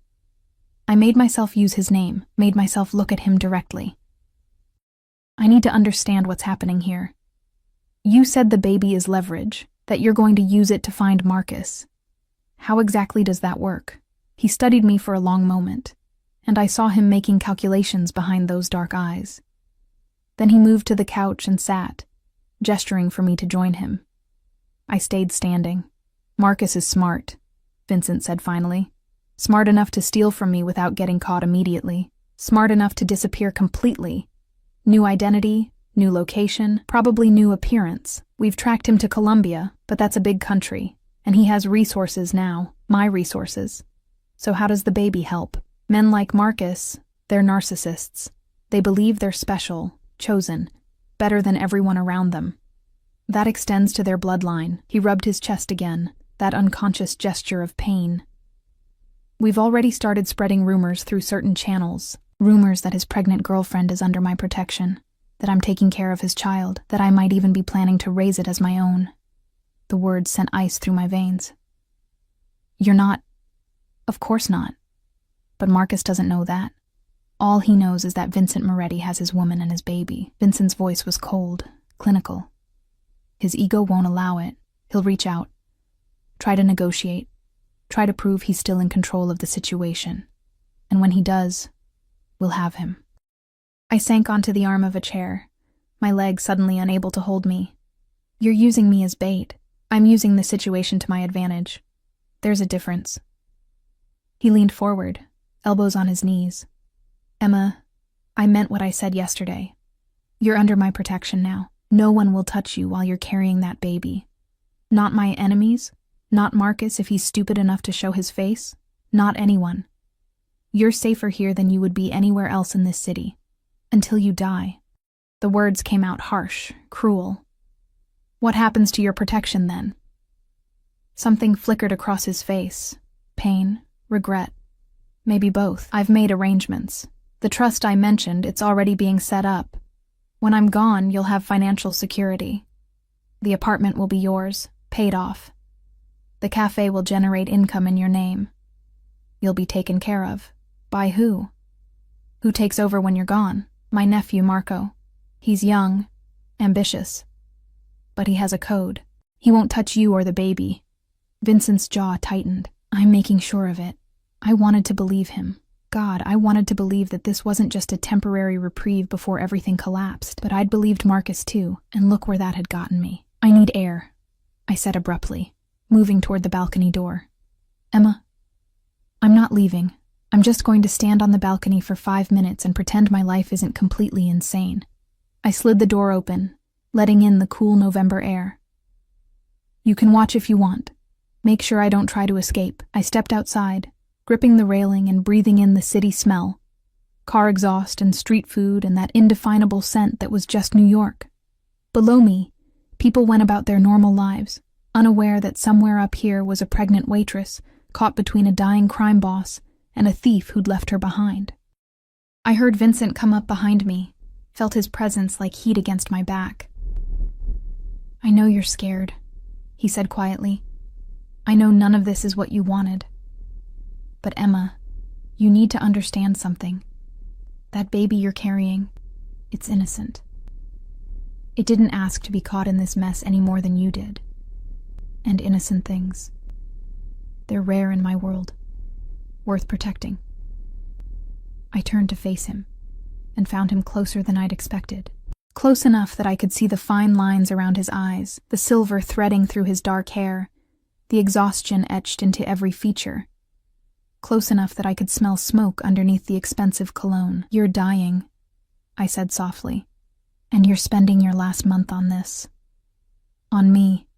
I made myself use his name, made myself look at him directly. "I need to understand what's happening here. You said the baby is leverage, that you're going to use it to find Marcus. How exactly does that work?" He studied me for a long moment, and I saw him making calculations behind those dark eyes. Then he moved to the couch and sat, gesturing for me to join him. I stayed standing. "Marcus is smart," Vincent said finally. "Smart enough to steal from me without getting caught immediately. Smart enough to disappear completely. New identity, new location, probably new appearance. We've tracked him to Colombia, but that's a big country, and he has resources now, my resources. So how does the baby help? Men like Marcus, they're narcissists. They believe they're special, chosen, better than everyone around them. That extends to their bloodline." He rubbed his chest again, that unconscious gesture of pain. "We've already started spreading rumors through certain channels, rumors that his pregnant girlfriend is under my protection, that I'm taking care of his child, that I might even be planning to raise it as my own." The words sent ice through my veins. "You're not—" "Of course not. But Marcus doesn't know that. All he knows is that Vincent Moretti has his woman and his baby." Vincent's voice was cold, clinical. "His ego won't allow it. He'll reach out. Try to negotiate. Try to prove he's still in control of the situation. And when he does, we'll have him." I sank onto the arm of a chair, my legs suddenly unable to hold me. "You're using me as bait. I'm using the situation to my advantage. There's a difference." He leaned forward, elbows on his knees. "Emma, I meant what I said yesterday. You're under my protection now. No one will touch you while you're carrying that baby. Not my enemies, not Marcus if he's stupid enough to show his face, not anyone. You're safer here than you would be anywhere else in this city. Until you die." The words came out harsh, cruel. "What happens to your protection then?" Something flickered across his face. Pain, regret. Maybe both. "I've made arrangements. The trust I mentioned, it's already being set up. When I'm gone, you'll have financial security. The apartment will be yours, paid off. The cafe will generate income in your name. You'll be taken care of. By who? Who takes over when you're gone? My nephew, Marco. He's young, ambitious. But he has a code. He won't touch you or the baby." Vincent's jaw tightened. I'm making sure of it. I wanted to believe him. God, I wanted to believe that this wasn't just a temporary reprieve before everything collapsed, but I'd believed Marcus too, and look where that had gotten me. "I need air," I said abruptly, moving toward the balcony door. "Emma, I'm not leaving. I'm just going to stand on the balcony for 5 minutes and pretend my life isn't completely insane." I slid the door open, letting in the cool November air. "You can watch if you want. Make sure I don't try to escape." I stepped outside, gripping the railing and breathing in the city smell. Car exhaust and street food and that indefinable scent that was just New York. Below me, people went about their normal lives, unaware that somewhere up here was a pregnant waitress caught between a dying crime boss and a thief who'd left her behind. I heard Vincent come up behind me, felt his presence like heat against my back. "I know you're scared," he said quietly. "I know none of this is what you wanted. But Emma, you need to understand something. That baby you're carrying, it's innocent. It didn't ask to be caught in this mess any more than you did. And innocent things, they're rare in my world, worth protecting." I turned to face him, and found him closer than I'd expected. Close enough that I could see the fine lines around his eyes, the silver threading through his dark hair, the exhaustion etched into every feature. Close enough that I could smell smoke underneath the expensive cologne. "You're dying," I said softly, "and you're spending your last month on this. On me.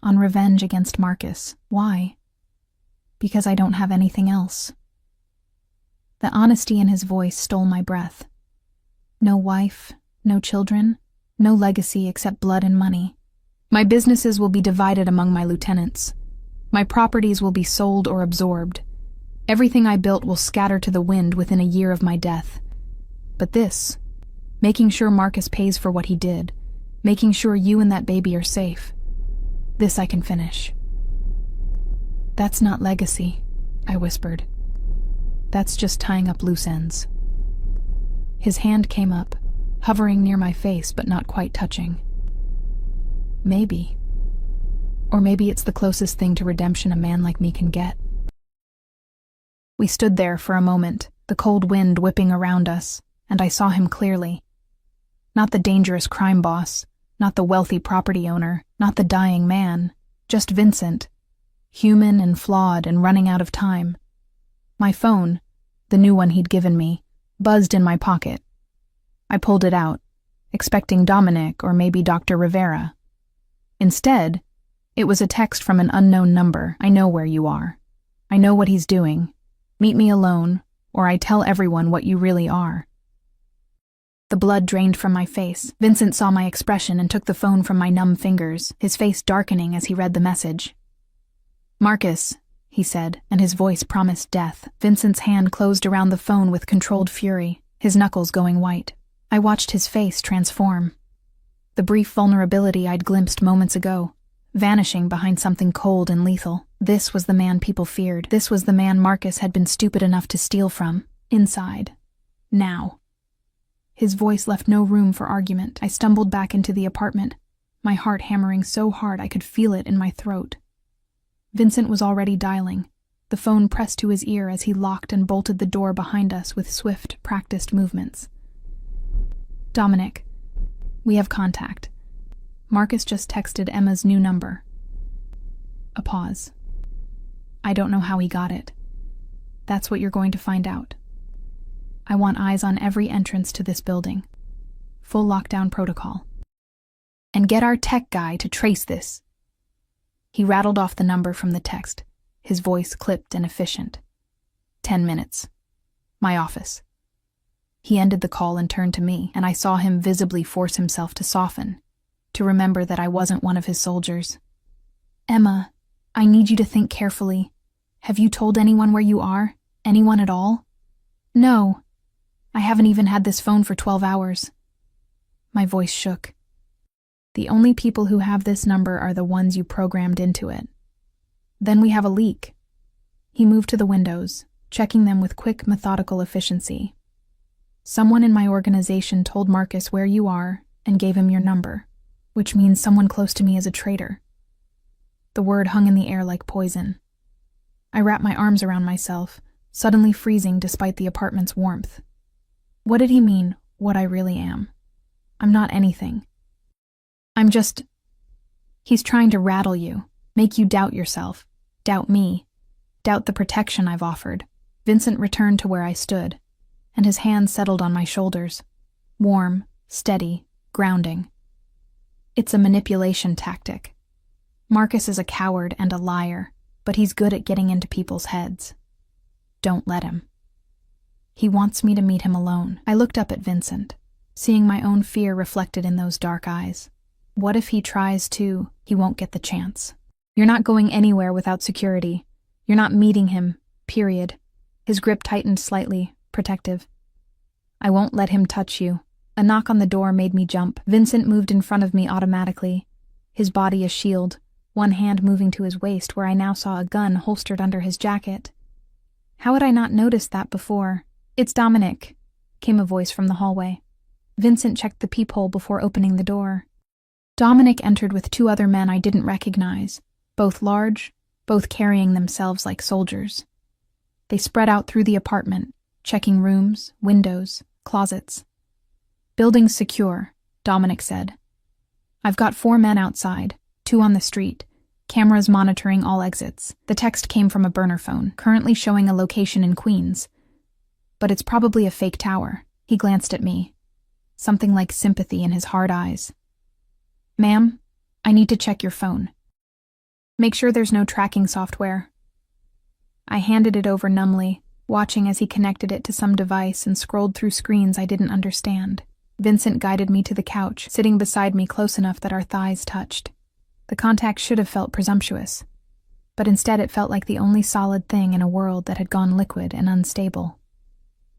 On revenge against Marcus. Why? Because I don't have anything else." The honesty in his voice stole my breath. No wife, no children, no legacy except blood and money. My businesses will be divided among my lieutenants. My properties will be sold or absorbed. Everything I built will scatter to the wind within a year of my death. But this, making sure Marcus pays for what he did, making sure you and that baby are safe, this I can finish. "That's not legacy," I whispered. "That's just tying up loose ends." His hand came up, hovering near my face but not quite touching. Maybe. Or maybe it's the closest thing to redemption a man like me can get. We stood there for a moment, the cold wind whipping around us, and I saw him clearly. Not the dangerous crime boss, not the wealthy property owner, not the dying man, just Vincent, human and flawed and running out of time. My phone, the new one he'd given me, buzzed in my pocket. I pulled it out, expecting Dominic or maybe Dr. Rivera. Instead, it was a text from an unknown number. "I know where you are. I know what he's doing. Meet me alone, or I tell everyone what you really are." The blood drained from my face. Vincent saw my expression and took the phone from my numb fingers, his face darkening as he read the message. "Marcus," he said, and his voice promised death. Vincent's hand closed around the phone with controlled fury, his knuckles going white. I watched his face transform. The brief vulnerability I'd glimpsed moments ago, vanishing behind something cold and lethal. This was the man people feared. This was the man Marcus had been stupid enough to steal from. Inside. Now. His voice left no room for argument. I stumbled back into the apartment, my heart hammering so hard I could feel it in my throat. Vincent was already dialing, the phone pressed to his ear as he locked and bolted the door behind us with swift, practiced movements. "Dominic, we have contact. Marcus just texted Emma's new number." A pause. "I don't know how he got it. That's what you're going to find out. I want eyes on every entrance to this building. Full lockdown protocol. And get our tech guy to trace this." He rattled off the number from the text, his voice clipped and efficient. 10 minutes. My office. He ended the call and turned to me, and I saw him visibly force himself to soften, to remember that I wasn't one of his soldiers. "Emma, I need you to think carefully. Have you told anyone where you are? Anyone at all?" "No. I haven't even had this phone for 12 hours. My voice shook. "The only people who have this number are the ones you programmed into it. Then we have a leak." He moved to the windows, checking them with quick, methodical efficiency. "Someone in my organization told Marcus where you are and gave him your number, which means someone close to me is a traitor." The word hung in the air like poison. I wrapped my arms around myself, suddenly freezing despite the apartment's warmth. What did he mean, what I really am? I'm not anything. I'm just... He's trying to rattle you, make you doubt yourself, doubt me, doubt the protection I've offered. Vincent returned to where I stood, and his hand settled on my shoulders, warm, steady, grounding. It's a manipulation tactic. Marcus is a coward and a liar, but he's good at getting into people's heads. Don't let him. He wants me to meet him alone. I looked up at Vincent, seeing my own fear reflected in those dark eyes. What if he tries to? He won't get the chance. You're not going anywhere without security. You're not meeting him, period. His grip tightened slightly, protective. I won't let him touch you. A knock on the door made me jump. Vincent moved in front of me automatically, his body a shield, one hand moving to his waist where I now saw a gun holstered under his jacket. How had I not noticed that before? "It's Dominic," came a voice from the hallway. Vincent checked the peephole before opening the door. Dominic entered with two other men I didn't recognize, both large, both carrying themselves like soldiers. They spread out through the apartment, checking rooms, windows, closets. "Building's secure," Dominic said. "I've got 4 men outside, 2 on the street, cameras monitoring all exits." The text came from a burner phone, currently showing a location in Queens. "But it's probably a fake tower." He glanced at me, something like sympathy in his hard eyes. "Ma'am, I need to check your phone. Make sure there's no tracking software." I handed it over numbly, watching as he connected it to some device and scrolled through screens I didn't understand. Vincent guided me to the couch, sitting beside me close enough that our thighs touched. The contact should have felt presumptuous, but instead it felt like the only solid thing in a world that had gone liquid and unstable.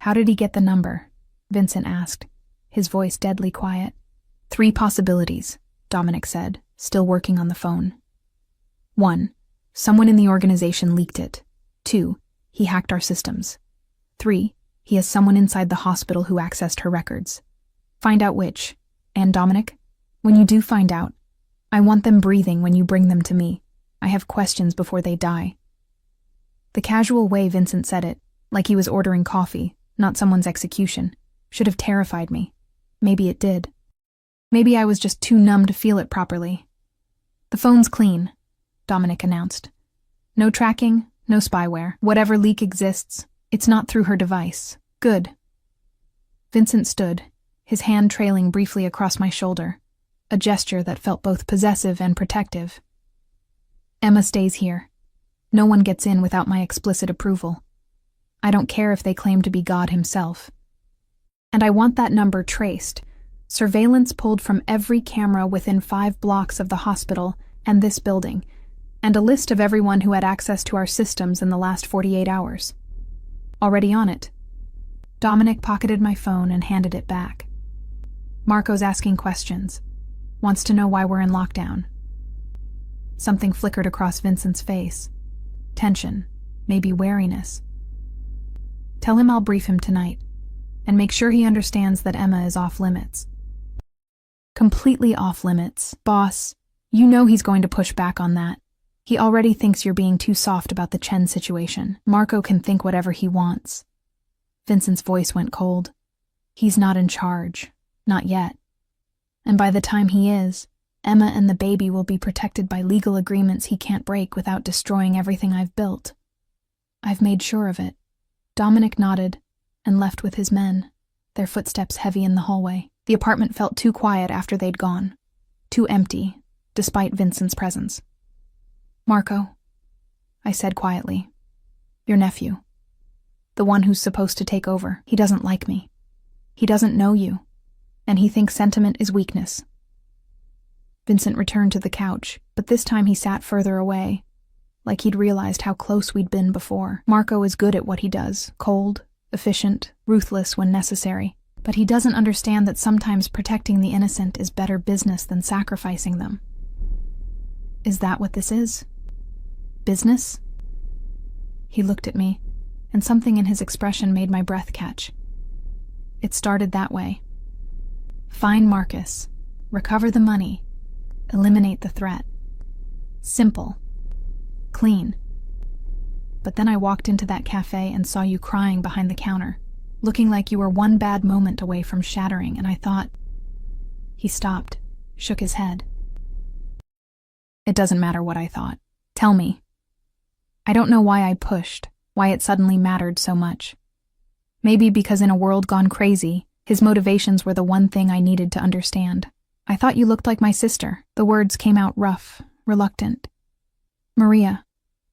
"How did he get the number?" Vincent asked, his voice deadly quiet. "3 possibilities," Dominic said, still working on the phone. 1. Someone in the organization leaked it. 2. He hacked our systems. 3. He has someone inside the hospital who accessed her records. Find out which. And Dominic, when you do find out, I want them breathing when you bring them to me. I have questions before they die. The casual way Vincent said it, like he was ordering coffee, not someone's execution, should have terrified me. Maybe it did. Maybe I was just too numb to feel it properly. "The phone's clean," Dominic announced. "No tracking, no spyware. Whatever leak exists, it's not through her device. Good." Vincent stood, his hand trailing briefly across my shoulder, a gesture that felt both possessive and protective. "Emma stays here. No one gets in without my explicit approval. I don't care if they claim to be God himself. And I want that number traced, surveillance pulled from every camera within 5 blocks of the hospital and this building, and a list of everyone who had access to our systems in the last 48 hours. Already on it." Dominic pocketed my phone and handed it back. "Marco's asking questions. Wants to know why we're in lockdown." Something flickered across Vincent's face. Tension, maybe wariness. "Tell him I'll brief him tonight, and make sure he understands that Emma is off limits." "Completely off limits, boss. You know he's going to push back on that. He already thinks you're being too soft about the Chen situation. Marco can think whatever he wants." Vincent's voice went cold. "He's not in charge. Not yet. And by the time he is, Emma and the baby will be protected by legal agreements he can't break without destroying everything I've built. I've made sure of it." Dominic nodded and left with his men, their footsteps heavy in the hallway. The apartment felt too quiet after they'd gone. Too empty, despite Vincent's presence. "Marco," I said quietly. "Your nephew. The one who's supposed to take over. He doesn't like me. He doesn't know you. And he thinks sentiment is weakness." Vincent returned to the couch, but this time he sat further away, like he'd realized how close we'd been before. "Marco is good at what he does, cold, efficient, ruthless when necessary. But he doesn't understand that sometimes protecting the innocent is better business than sacrificing them." "Is that what this is? Business?" He looked at me, and something in his expression made my breath catch. "It started that way. Find Marcus, recover the money, eliminate the threat. Simple. Clean. But then I walked into that cafe and saw you crying behind the counter, looking like you were one bad moment away from shattering, and I thought..." He stopped, shook his head. "It doesn't matter what I thought. Tell me." I don't know why I pushed, why it suddenly mattered so much. Maybe because in a world gone crazy, his motivations were the one thing I needed to understand. "I thought you looked like my sister." The words came out rough, reluctant. "Maria.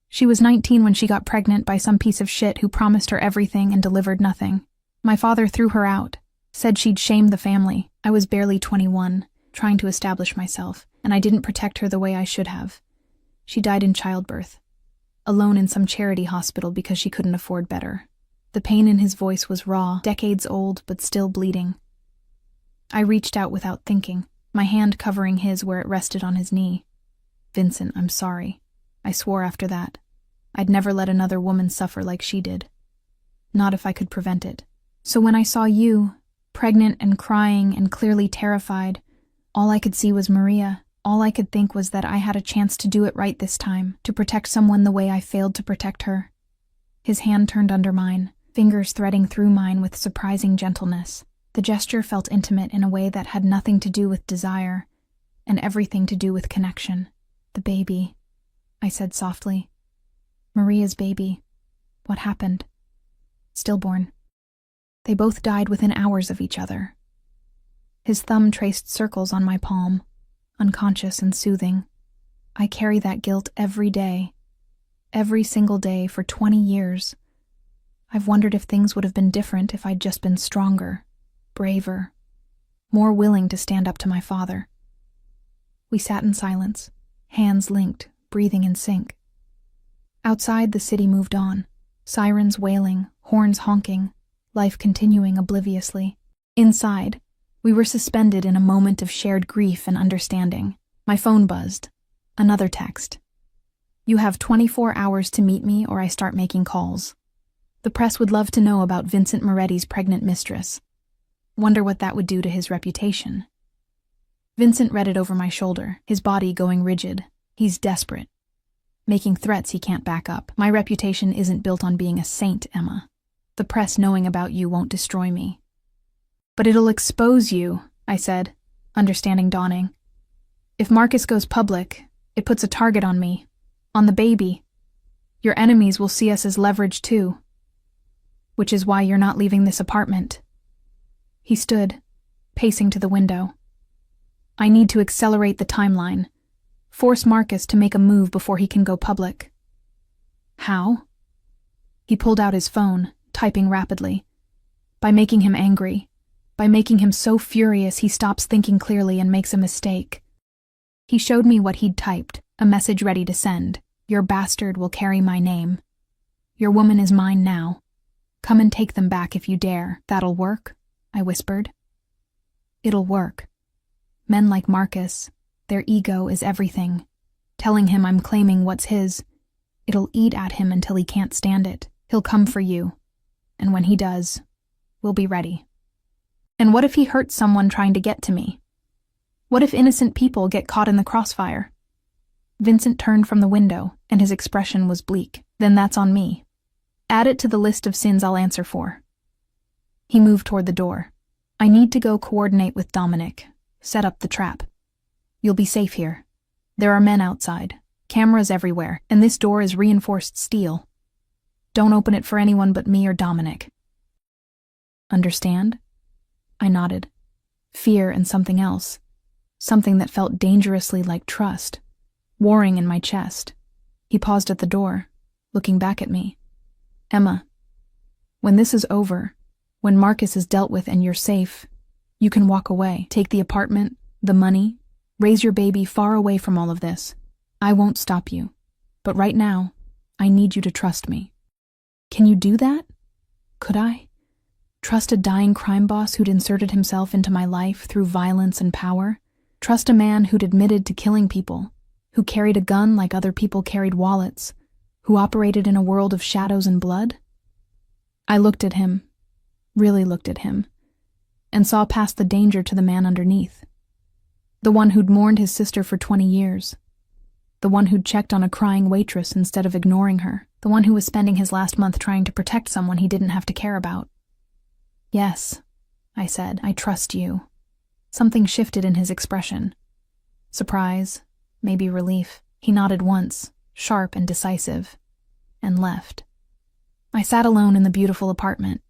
She was 19 when she got pregnant by some piece of shit who promised her everything and delivered nothing. My father threw her out, said she'd shame the family. I was barely 21, trying to establish myself, and I didn't protect her the way I should have. She died in childbirth, alone in some charity hospital because she couldn't afford better. The pain in his voice was raw, decades old, but still bleeding. I reached out without thinking, my hand covering his where it rested on his knee. "Vincent, I'm sorry." I swore after that. I'd never let another woman suffer like she did. Not if I could prevent it. So when I saw you, pregnant and crying and clearly terrified, all I could see was Maria. All I could think was that I had a chance to do it right this time, to protect someone the way I failed to protect her. His hand turned under mine, fingers threading through mine with surprising gentleness. The gesture felt intimate in a way that had nothing to do with desire, and everything to do with connection. "The baby," I said softly. "Maria's baby. What happened?" "Stillborn. They both died within hours of each other." His thumb traced circles on my palm, unconscious and soothing. "I carry that guilt every day. Every single day for 20 years. I've wondered if things would have been different if I'd just been stronger, braver, more willing to stand up to my father." We sat in silence, hands linked, breathing in sync. Outside, the city moved on, sirens wailing, horns honking, life continuing obliviously. Inside, we were suspended in a moment of shared grief and understanding. My phone buzzed. Another text. "You have 24 hours to meet me or I start making calls. The press would love to know about Vincent Moretti's pregnant mistress. Wonder what that would do to his reputation." Vincent read it over my shoulder, his body going rigid. "He's desperate. Making threats he can't back up. My reputation isn't built on being a saint, Emma. The press knowing about you won't destroy me." "But it'll expose you," I said, understanding dawning. "If Marcus goes public, it puts a target on me, on the baby. Your enemies will see us as leverage too. Which is why you're not leaving this apartment." He stood, pacing to the window. "I need to accelerate the timeline. Force Marcus to make a move before he can go public." "How?" He pulled out his phone, typing rapidly. "By making him angry. By making him so furious he stops thinking clearly and makes a mistake." He showed me what he'd typed, a message ready to send. "Your bastard will carry my name. Your woman is mine now. Come and take them back if you dare. That'll work?" I whispered. "It'll work. Men like Marcus, their ego is everything. Telling him I'm claiming what's his, it'll eat at him until he can't stand it. He'll come for you. And when he does, we'll be ready." "And what if he hurts someone trying to get to me? What if innocent people get caught in the crossfire?" Vincent turned from the window, and his expression was bleak. "Then that's on me. Add it to the list of sins I'll answer for." He moved toward the door. "I need to go coordinate with Dominic. Set up the trap. You'll be safe here. There are men outside, cameras everywhere, and this door is reinforced steel. Don't open it for anyone but me or Dominic." "Understand?" I nodded. Fear and something else. Something that felt dangerously like trust, warring in my chest. He paused at the door, looking back at me. "Emma, when this is over, when Marcus is dealt with and you're safe, you can walk away, take the apartment, the money, raise your baby far away from all of this. I won't stop you. But right now, I need you to trust me." Can you do that? Could I? Trust a dying crime boss who'd inserted himself into my life through violence and power? Trust a man who'd admitted to killing people, who carried a gun like other people carried wallets, who operated in a world of shadows and blood? I looked at him, really looked at him, and saw past the danger to the man underneath. The one who'd mourned his sister for 20 years. The one who'd checked on a crying waitress instead of ignoring her. The one who was spending his last month trying to protect someone he didn't have to care about. "Yes," I said, "I trust you." Something shifted in his expression. Surprise, maybe relief. He nodded once, sharp and decisive, and left. I sat alone in the beautiful apartment,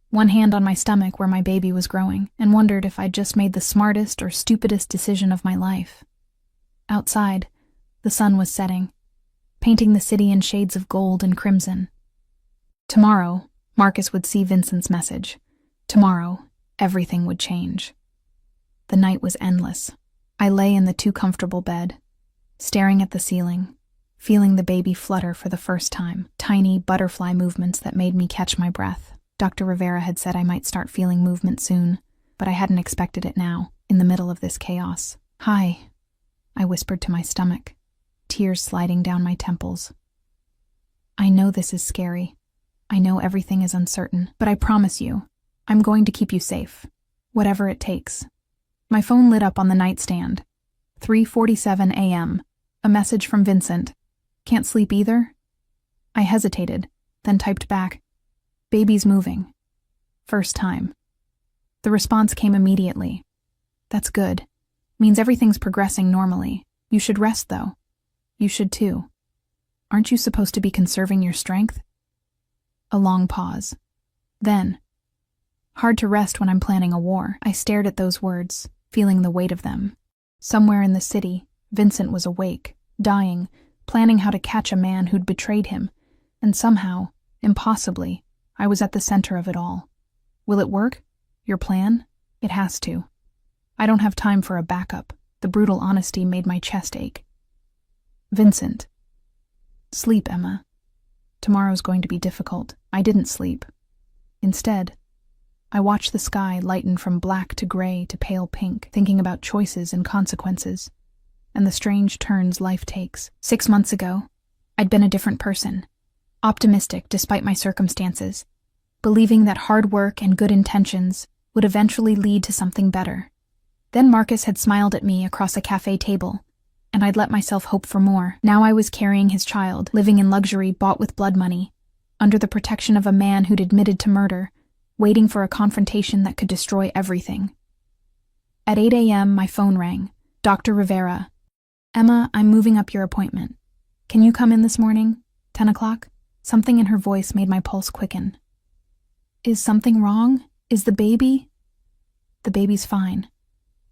one hand on my stomach where my baby was growing, and wondered if I'd just made the smartest or stupidest decision of my life. Outside, the sun was setting, painting the city in shades of gold and crimson. Tomorrow, Marcus would see Vincent's message. Tomorrow, everything would change. The night was endless. I lay in the too comfortable bed, staring at the ceiling, feeling the baby flutter for the first time, tiny butterfly movements that made me catch my breath. Dr. Rivera had said I might start feeling movement soon, but I hadn't expected it now, in the middle of this chaos. "Hi," I whispered to my stomach, tears sliding down my temples. "I know this is scary. I know everything is uncertain, but I promise you, I'm going to keep you safe, whatever it takes." My phone lit up on the nightstand. 3:47 a.m. A message from Vincent. "Can't sleep either?" I hesitated, then typed back, "Baby's moving. First time." The response came immediately. "That's good. Means everything's progressing normally. You should rest, though. You should too. Aren't you supposed to be conserving your strength?" A long pause. Then, "Hard to rest when I'm planning a war." I stared at those words, feeling the weight of them. Somewhere in the city, Vincent was awake, dying, planning how to catch a man who'd betrayed him, and somehow, impossibly, I was at the center of it all. Will it work? Your plan? It has to. I don't have time for a backup. The brutal honesty made my chest ache. "Vincent." "Sleep, Emma. Tomorrow's going to be difficult." I didn't sleep. Instead, I watched the sky lighten from black to gray to pale pink, thinking about choices and consequences, and the strange turns life takes. 6 months ago, I'd been a different person, optimistic despite my circumstances, believing that hard work and good intentions would eventually lead to something better. Then Marcus had smiled at me across a cafe table, and I'd let myself hope for more. Now I was carrying his child, living in luxury bought with blood money, under the protection of a man who'd admitted to murder, waiting for a confrontation that could destroy everything. At 8 a.m., my phone rang. "Dr. Rivera." "Emma, I'm moving up your appointment. Can you come in this morning? 10 o'clock? Something in her voice made my pulse quicken. "Is something wrong? Is the baby?" "The baby's fine.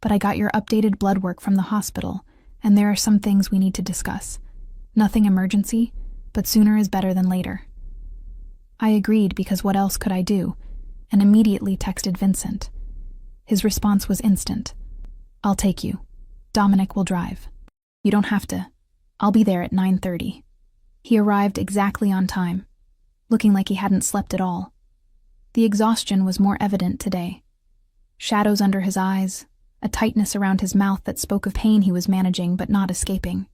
But I got your updated blood work from the hospital, and there are some things we need to discuss. Nothing emergency, but sooner is better than later." I agreed because what else could I do, and immediately texted Vincent. His response was instant. "I'll take you. Dominic will drive. You don't have to. I'll be there at 9:30. He arrived exactly on time, looking like he hadn't slept at all. The exhaustion was more evident today. Shadows under his eyes, a tightness around his mouth that spoke of pain he was managing but not escaping.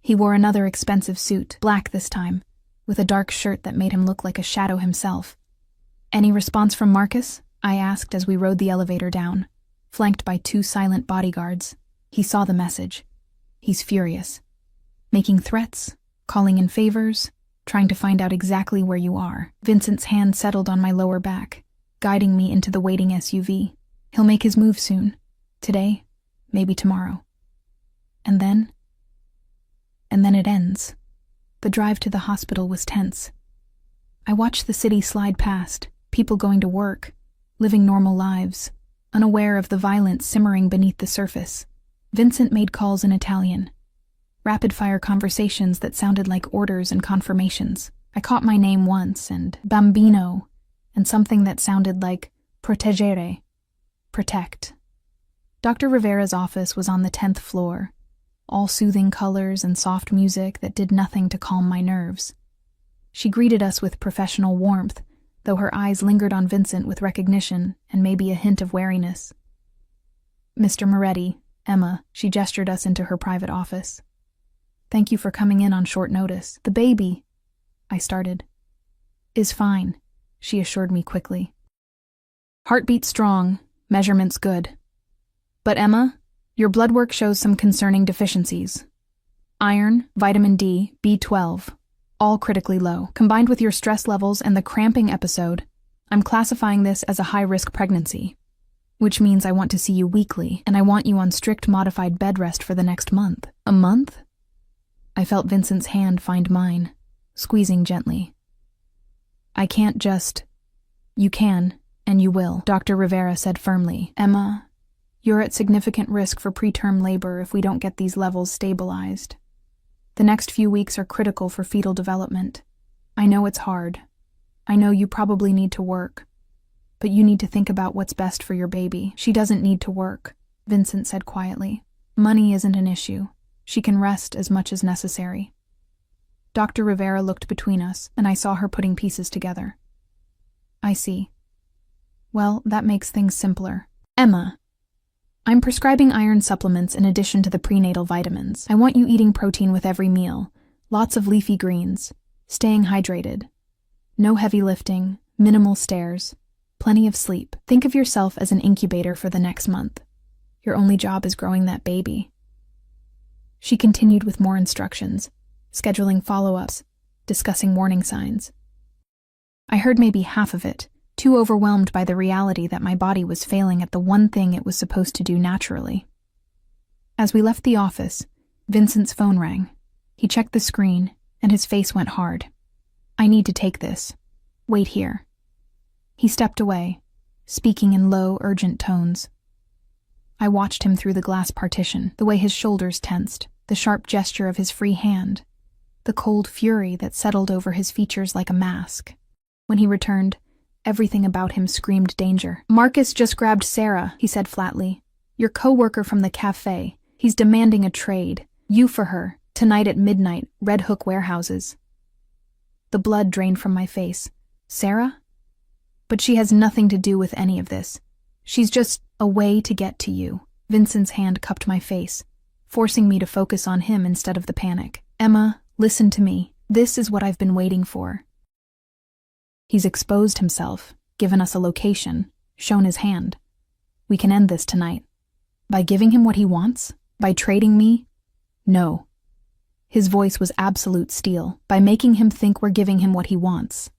He wore another expensive suit, black this time, with a dark shirt that made him look like a shadow himself. "Any response from Marcus?" I asked as we rode the elevator down, flanked by 2 silent bodyguards. He saw the message. He's furious. Making threats, calling in favors, trying to find out exactly where you are. Vincent's hand settled on my lower back, guiding me into the waiting SUV. He'll make his move soon. Today, maybe tomorrow. And then it ends. The drive to the hospital was tense. I watched the city slide past, people going to work, living normal lives, unaware of the violence simmering beneath the surface. Vincent made calls in Italian, rapid-fire conversations that sounded like orders and confirmations. I caught my name once, and bambino, and something that sounded like proteggere, protect. Dr. Rivera's office was on the 10th floor, all soothing colors and soft music that did nothing to calm my nerves. She greeted us with professional warmth, though her eyes lingered on Vincent with recognition and maybe a hint of wariness. "Mr. Moretti, Emma," she gestured us into her private office. "Thank you for coming in on short notice. The baby," I started. "Is fine," she assured me quickly. "Heartbeat strong, measurements good. But Emma, your blood work shows some concerning deficiencies. Iron, vitamin D, B12, all critically low. Combined with your stress levels and the cramping episode, I'm classifying this as a high-risk pregnancy, which means I want to see you weekly, and I want you on strict modified bed rest for the next month." "A month?" I felt Vincent's hand find mine, squeezing gently. "I can't just—" "You can, and you will," Dr. Rivera said firmly. "Emma, you're at significant risk for preterm labor if we don't get these levels stabilized. The next few weeks are critical for fetal development. I know it's hard. I know you probably need to work. But you need to think about what's best for your baby." "She doesn't need to work," Vincent said quietly. "Money isn't an issue. She can rest as much as necessary." Dr. Rivera looked between us, and I saw her putting pieces together. I see. Well, that makes things simpler. Emma, I'm prescribing iron supplements in addition to the prenatal vitamins. I want you eating protein with every meal, lots of leafy greens, staying hydrated. No heavy lifting, minimal stairs, plenty of sleep. Think of yourself as an incubator for the next month. Your only job is growing that baby. She continued with more instructions, scheduling follow-ups, discussing warning signs. I heard maybe half of it, too overwhelmed by the reality that my body was failing at the one thing it was supposed to do naturally. As we left the office, Vincent's phone rang. He checked the screen, and his face went hard. I need to take this. Wait here. He stepped away, speaking in low, urgent tones. I watched him through the glass partition, the way his shoulders tensed, the sharp gesture of his free hand, the cold fury that settled over his features like a mask. When he returned, everything about him screamed danger. Marcus just grabbed Sarah, he said flatly. Your co-worker from the cafe. He's demanding a trade. You for her. Tonight at midnight, Red Hook warehouses. The blood drained from my face. Sarah? But she has nothing to do with any of this. She's just a way to get to you. Vincent's hand cupped my face, forcing me to focus on him instead of the panic. Emma, listen to me. This is what I've been waiting for. He's exposed himself, given us a location, shown his hand. We can end this tonight. By giving him what he wants? By trading me? No. His voice was absolute steel. By making him think we're giving him what he wants.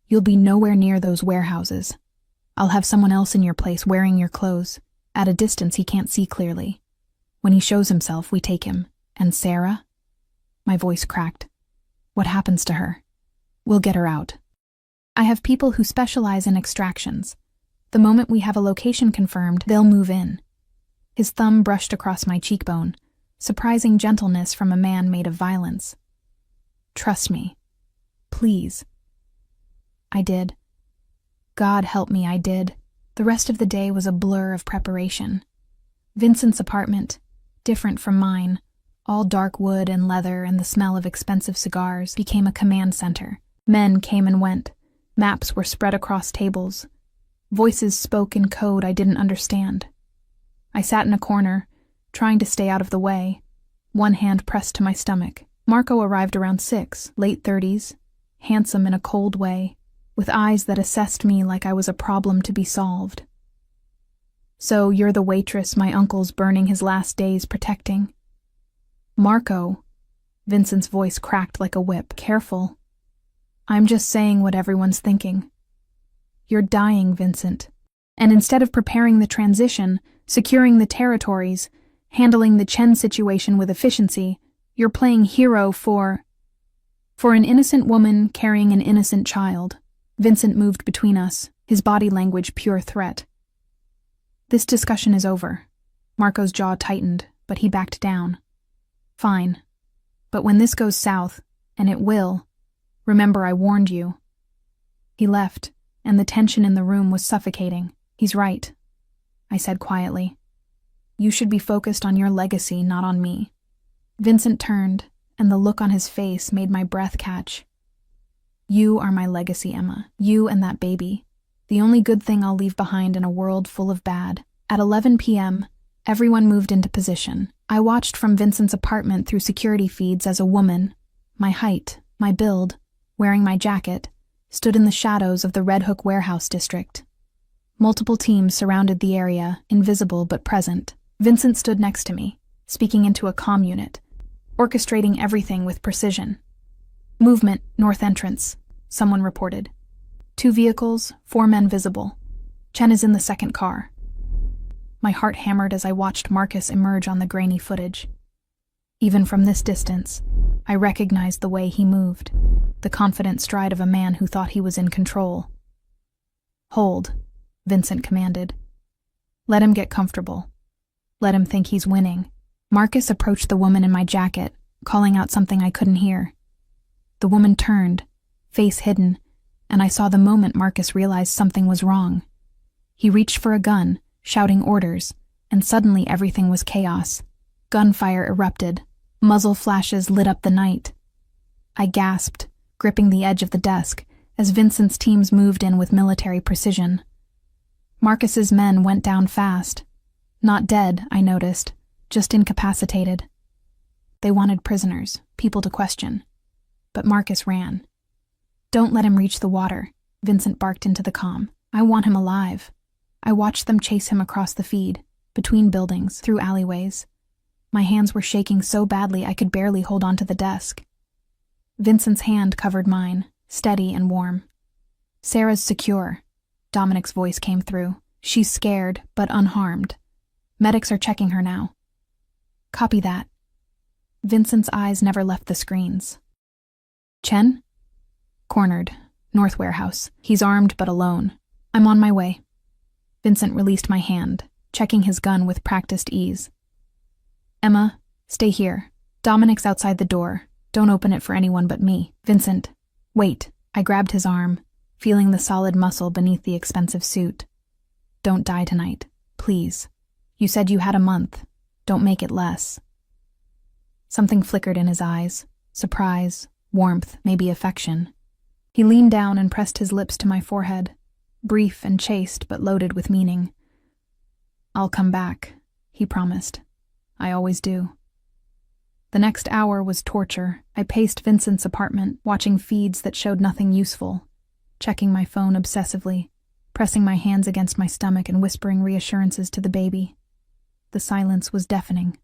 You'll be nowhere near those warehouses. I'll have someone else in your place wearing your clothes. At a distance he can't see clearly. When he shows himself, we take him. And Sarah? My voice cracked. What happens to her? We'll get her out. I have people who specialize in extractions. The moment we have a location confirmed, they'll move in. His thumb brushed across my cheekbone, surprising gentleness from a man made of violence. Trust me. Please. I did. God help me, I did. The rest of the day was a blur of preparation. Vincent's apartment, different from mine, all dark wood and leather and the smell of expensive cigars, became a command center. Men came and went. Maps were spread across tables. Voices spoke in code I didn't understand. I sat in a corner, trying to stay out of the way, one hand pressed to my stomach. Marco arrived around 6, late 30s, handsome in a cold way, with eyes that assessed me like I was a problem to be solved. So you're the waitress my uncle's burning his last days protecting? Marco, Vincent's voice cracked like a whip. Careful. I'm just saying what everyone's thinking. You're dying, Vincent. And instead of preparing the transition, securing the territories, handling the Chen situation with efficiency, you're playing hero for an innocent woman carrying an innocent child. Vincent moved between us, his body language pure threat. This discussion is over. Marco's jaw tightened, but he backed down. Fine. But when this goes south, and it will, remember I warned you. He left, and the tension in the room was suffocating. He's right, I said quietly. You should be focused on your legacy, not on me. Vincent turned, and the look on his face made my breath catch. You are my legacy, Emma. You and that baby. The only good thing I'll leave behind in a world full of bad. At 11 p.m., everyone moved into position. I watched from Vincent's apartment through security feeds as a woman, my height, my build, wearing my jacket, stood in the shadows of the Red Hook warehouse district. Multiple teams surrounded the area, invisible but present. Vincent stood next to me, speaking into a comm unit, orchestrating everything with precision. Movement, north entrance, someone reported. 2 vehicles, 4 men visible. Chen is in the second car. My heart hammered as I watched Marcus emerge on the grainy footage. Even from this distance, I recognized the way he moved, the confident stride of a man who thought he was in control. Hold, Vincent commanded. Let him get comfortable. Let him think he's winning. Marcus approached the woman in my jacket, calling out something I couldn't hear. The woman turned, face hidden, and I saw the moment Marcus realized something was wrong. He reached for a gun, shouting orders, and suddenly everything was chaos. Gunfire erupted. Muzzle flashes lit up the night. I gasped, gripping the edge of the desk, as Vincent's teams moved in with military precision. Marcus's men went down fast. Not dead, I noticed, just incapacitated. They wanted prisoners, people to question. But Marcus ran. "Don't let him reach the water," Vincent barked into the comm. "I want him alive." I watched them chase him across the feed, between buildings, through alleyways. My hands were shaking so badly I could barely hold onto the desk. Vincent's hand covered mine, steady and warm. "Sarah's secure," Dominic's voice came through. "She's scared, but unharmed. Medics are checking her now." "Copy that." Vincent's eyes never left the screens. "Chen?" "Cornered. North warehouse. He's armed but alone. I'm on my way." Vincent released my hand, checking his gun with practiced ease. "Emma, stay here. Dominic's outside the door. Don't open it for anyone but me." "Vincent, wait." I grabbed his arm, feeling the solid muscle beneath the expensive suit. "Don't die tonight, please. You said you had a month. Don't make it less." Something flickered in his eyes. Surprise, warmth, maybe affection. He leaned down and pressed his lips to my forehead, brief and chaste but loaded with meaning. "I'll come back," he promised. "I always do." The next hour was torture. I paced Vincent's apartment, watching feeds that showed nothing useful, checking my phone obsessively, pressing my hands against my stomach and whispering reassurances to the baby. The silence was deafening.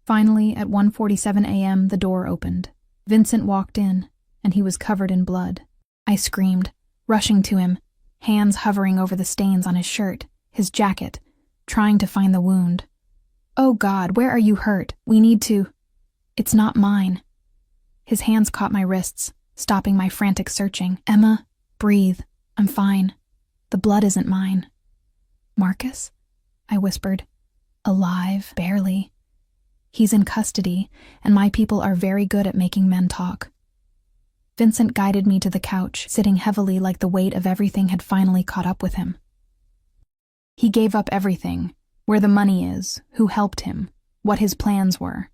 Finally, at 1:47 a.m., the door opened. Vincent walked in, and he was covered in blood. I screamed, rushing to him, hands hovering over the stains on his shirt, his jacket, trying to find the wound. "Oh God, where are you hurt? We need to—" "It's not mine." His hands caught my wrists, stopping my frantic searching. "Emma, breathe. I'm fine. The blood isn't mine." "Marcus?" I whispered. "Alive, barely. He's in custody, and my people are very good at making men talk." Vincent guided me to the couch, sitting heavily like the weight of everything had finally caught up with him. He gave up everything, where the money is, who helped him, what his plans were.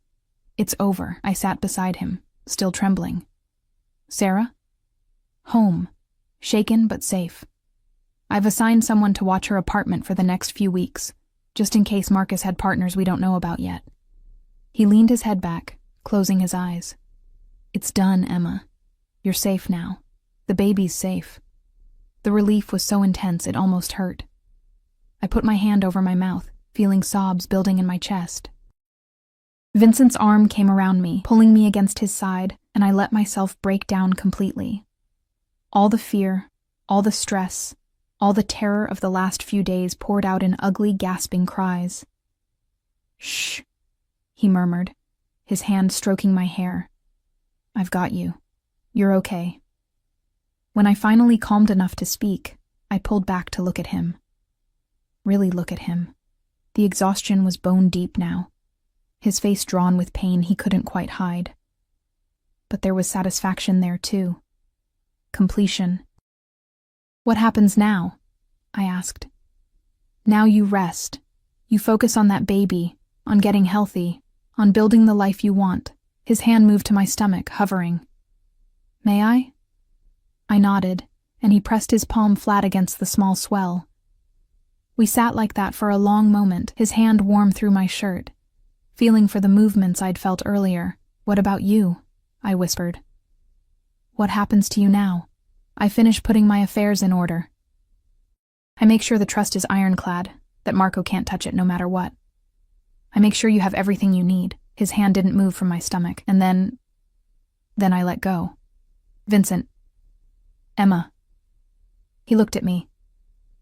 "It's over." I sat beside him, still trembling. "Sarah?" "Home. Shaken but safe. I've assigned someone to watch her apartment for the next few weeks, just in case Marcus had partners we don't know about yet." He leaned his head back, closing his eyes. "It's done, Emma. You're safe now. The baby's safe." The relief was so intense it almost hurt. I put my hand over my mouth, feeling sobs building in my chest. Vincent's arm came around me, pulling me against his side, and I let myself break down completely. All the fear, all the stress, all the terror of the last few days poured out in ugly, gasping cries. "Shh," he murmured, his hand stroking my hair. "I've got you. You're okay." When I finally calmed enough to speak, I pulled back to look at him. Really look at him. The exhaustion was bone deep now, his face drawn with pain he couldn't quite hide. But there was satisfaction there too. Completion. "What happens now?" I asked. "Now you rest. You focus on that baby, on getting healthy, on building the life you want." His hand moved to my stomach, hovering. "May I?" I nodded, and he pressed his palm flat against the small swell. We sat like that for a long moment, his hand warm through my shirt, feeling for the movements I'd felt earlier. "What about you?" I whispered. "What happens to you now?" "I finish putting my affairs in order. I make sure the trust is ironclad, that Marco can't touch it no matter what. I make sure you have everything you need." His hand didn't move from my stomach, and then I let go. "Vincent. Emma." He looked at me,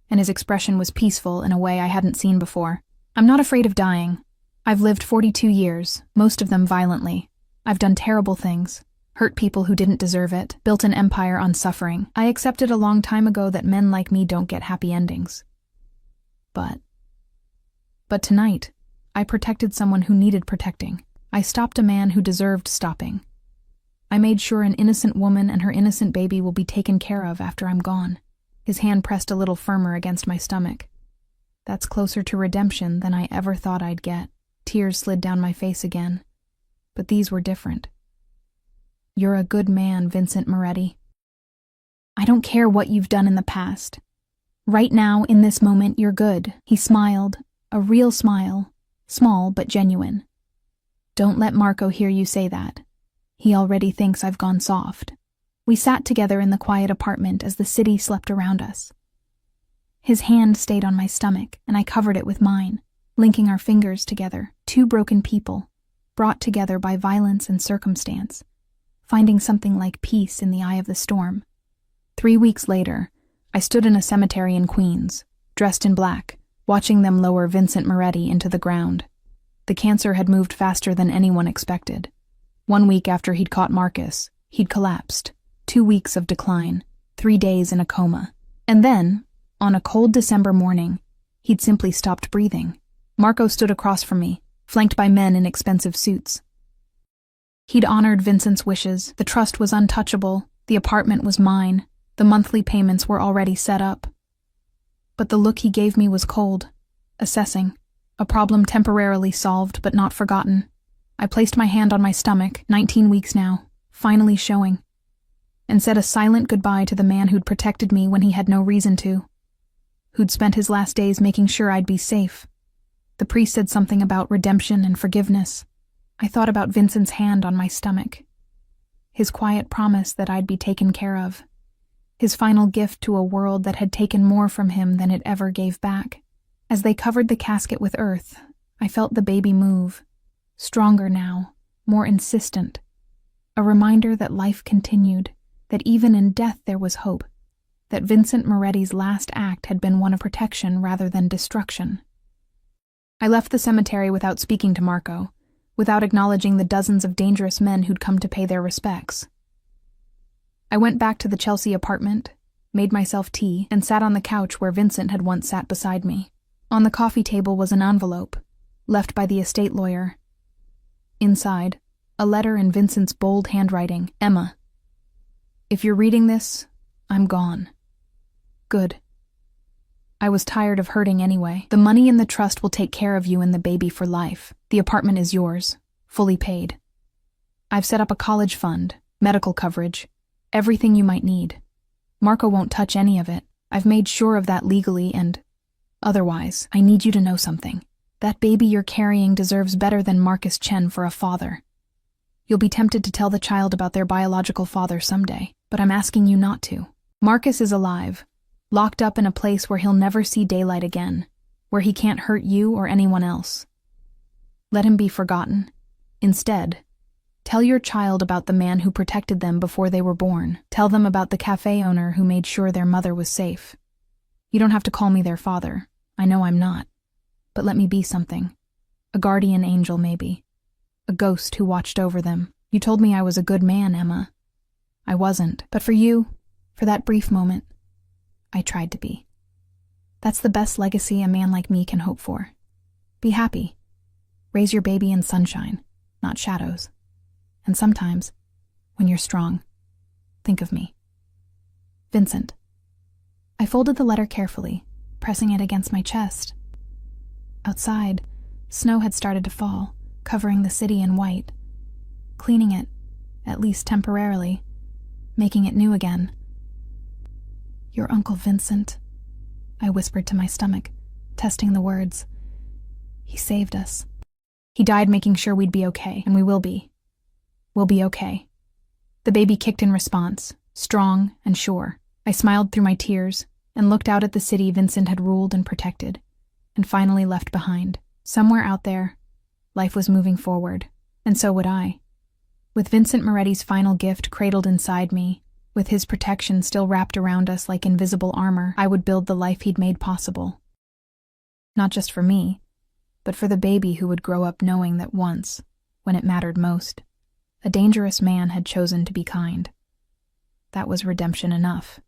and his expression was peaceful in a way I hadn't seen before. "I'm not afraid of dying. I've lived 42 years, most of them violently. I've done terrible things, hurt people who didn't deserve it, built an empire on suffering. I accepted a long time ago that men like me don't get happy endings. But tonight, I protected someone who needed protecting. I stopped a man who deserved stopping. I made sure an innocent woman and her innocent baby will be taken care of after I'm gone." His hand pressed a little firmer against my stomach. "That's closer to redemption than I ever thought I'd get." Tears slid down my face again. But these were different. You're a good man, Vincent Moretti. I don't care what you've done in the past. Right now, in this moment, you're good. He smiled, a real smile, small but genuine. Don't let Marco hear you say that. He already thinks I've gone soft. We sat together in the quiet apartment as the city slept around us. His hand stayed on my stomach, and I covered it with mine, linking our fingers together, two broken people, brought together by violence and circumstance, finding something like peace in the eye of the storm. 3 weeks later, I stood in a cemetery in Queens, dressed in black, watching them lower Vincent Moretti into the ground. The cancer had moved faster than anyone expected. 1 week after he'd caught Marcus, he'd collapsed. 2 weeks of decline, 3 days in a coma. And then, on a cold December morning, he'd simply stopped breathing. Marco stood across from me, flanked by men in expensive suits. He'd honored Vincent's wishes. The trust was untouchable. The apartment was mine. The monthly payments were already set up. But the look he gave me was cold, assessing, a problem temporarily solved but not forgotten. I placed my hand on my stomach, 19 weeks now, finally showing, and said a silent goodbye to the man who'd protected me when he had no reason to, who'd spent his last days making sure I'd be safe. The priest said something about redemption and forgiveness. I thought about Vincent's hand on my stomach, his quiet promise that I'd be taken care of, his final gift to a world that had taken more from him than it ever gave back. As they covered the casket with earth, I felt the baby move, stronger now, more insistent, a reminder that life continued, that even in death there was hope, that Vincent Moretti's last act had been one of protection rather than destruction. I left the cemetery without speaking to Marco, without acknowledging the dozens of dangerous men who'd come to pay their respects. I went back to the Chelsea apartment, made myself tea, and sat on the couch where Vincent had once sat beside me. On the coffee table was an envelope, left by the estate lawyer. Inside, a letter in Vincent's bold handwriting, Emma. If you're reading this, I'm gone. Good. I was tired of hurting anyway. The money in the trust will take care of you and the baby for life. The apartment is yours, fully paid. I've set up a college fund, medical coverage, everything you might need. Marco won't touch any of it. I've made sure of that legally and otherwise. I need you to know something. That baby you're carrying deserves better than Marcus Chen for a father. You'll be tempted to tell the child about their biological father someday, but I'm asking you not to. Marcus is alive, locked up in a place where he'll never see daylight again, where he can't hurt you or anyone else. Let him be forgotten. Instead, tell your child about the man who protected them before they were born. Tell them about the cafe owner who made sure their mother was safe. You don't have to call me their father. I know I'm not. But let me be something. A guardian angel, maybe. A ghost who watched over them. You told me I was a good man, Emma. I wasn't. But for you, for that brief moment, I tried to be. That's the best legacy a man like me can hope for. Be happy. Raise your baby in sunshine, not shadows. And sometimes, when you're strong, think of me. Vincent. I folded the letter carefully, pressing it against my chest. Outside, snow had started to fall, covering the city in white, cleaning it, at least temporarily, making it new again. Your Uncle Vincent, I whispered to my stomach, testing the words. He saved us. He died making sure we'd be okay, and we will be. We'll be okay. The baby kicked in response, strong and sure. I smiled through my tears and looked out at the city Vincent had ruled and protected, and finally left behind. Somewhere out there, life was moving forward, and so would I. With Vincent Moretti's final gift cradled inside me, with his protection still wrapped around us like invisible armor, I would build the life he'd made possible. Not just for me, but for the baby who would grow up knowing that once, when it mattered most, a dangerous man had chosen to be kind. That was redemption enough.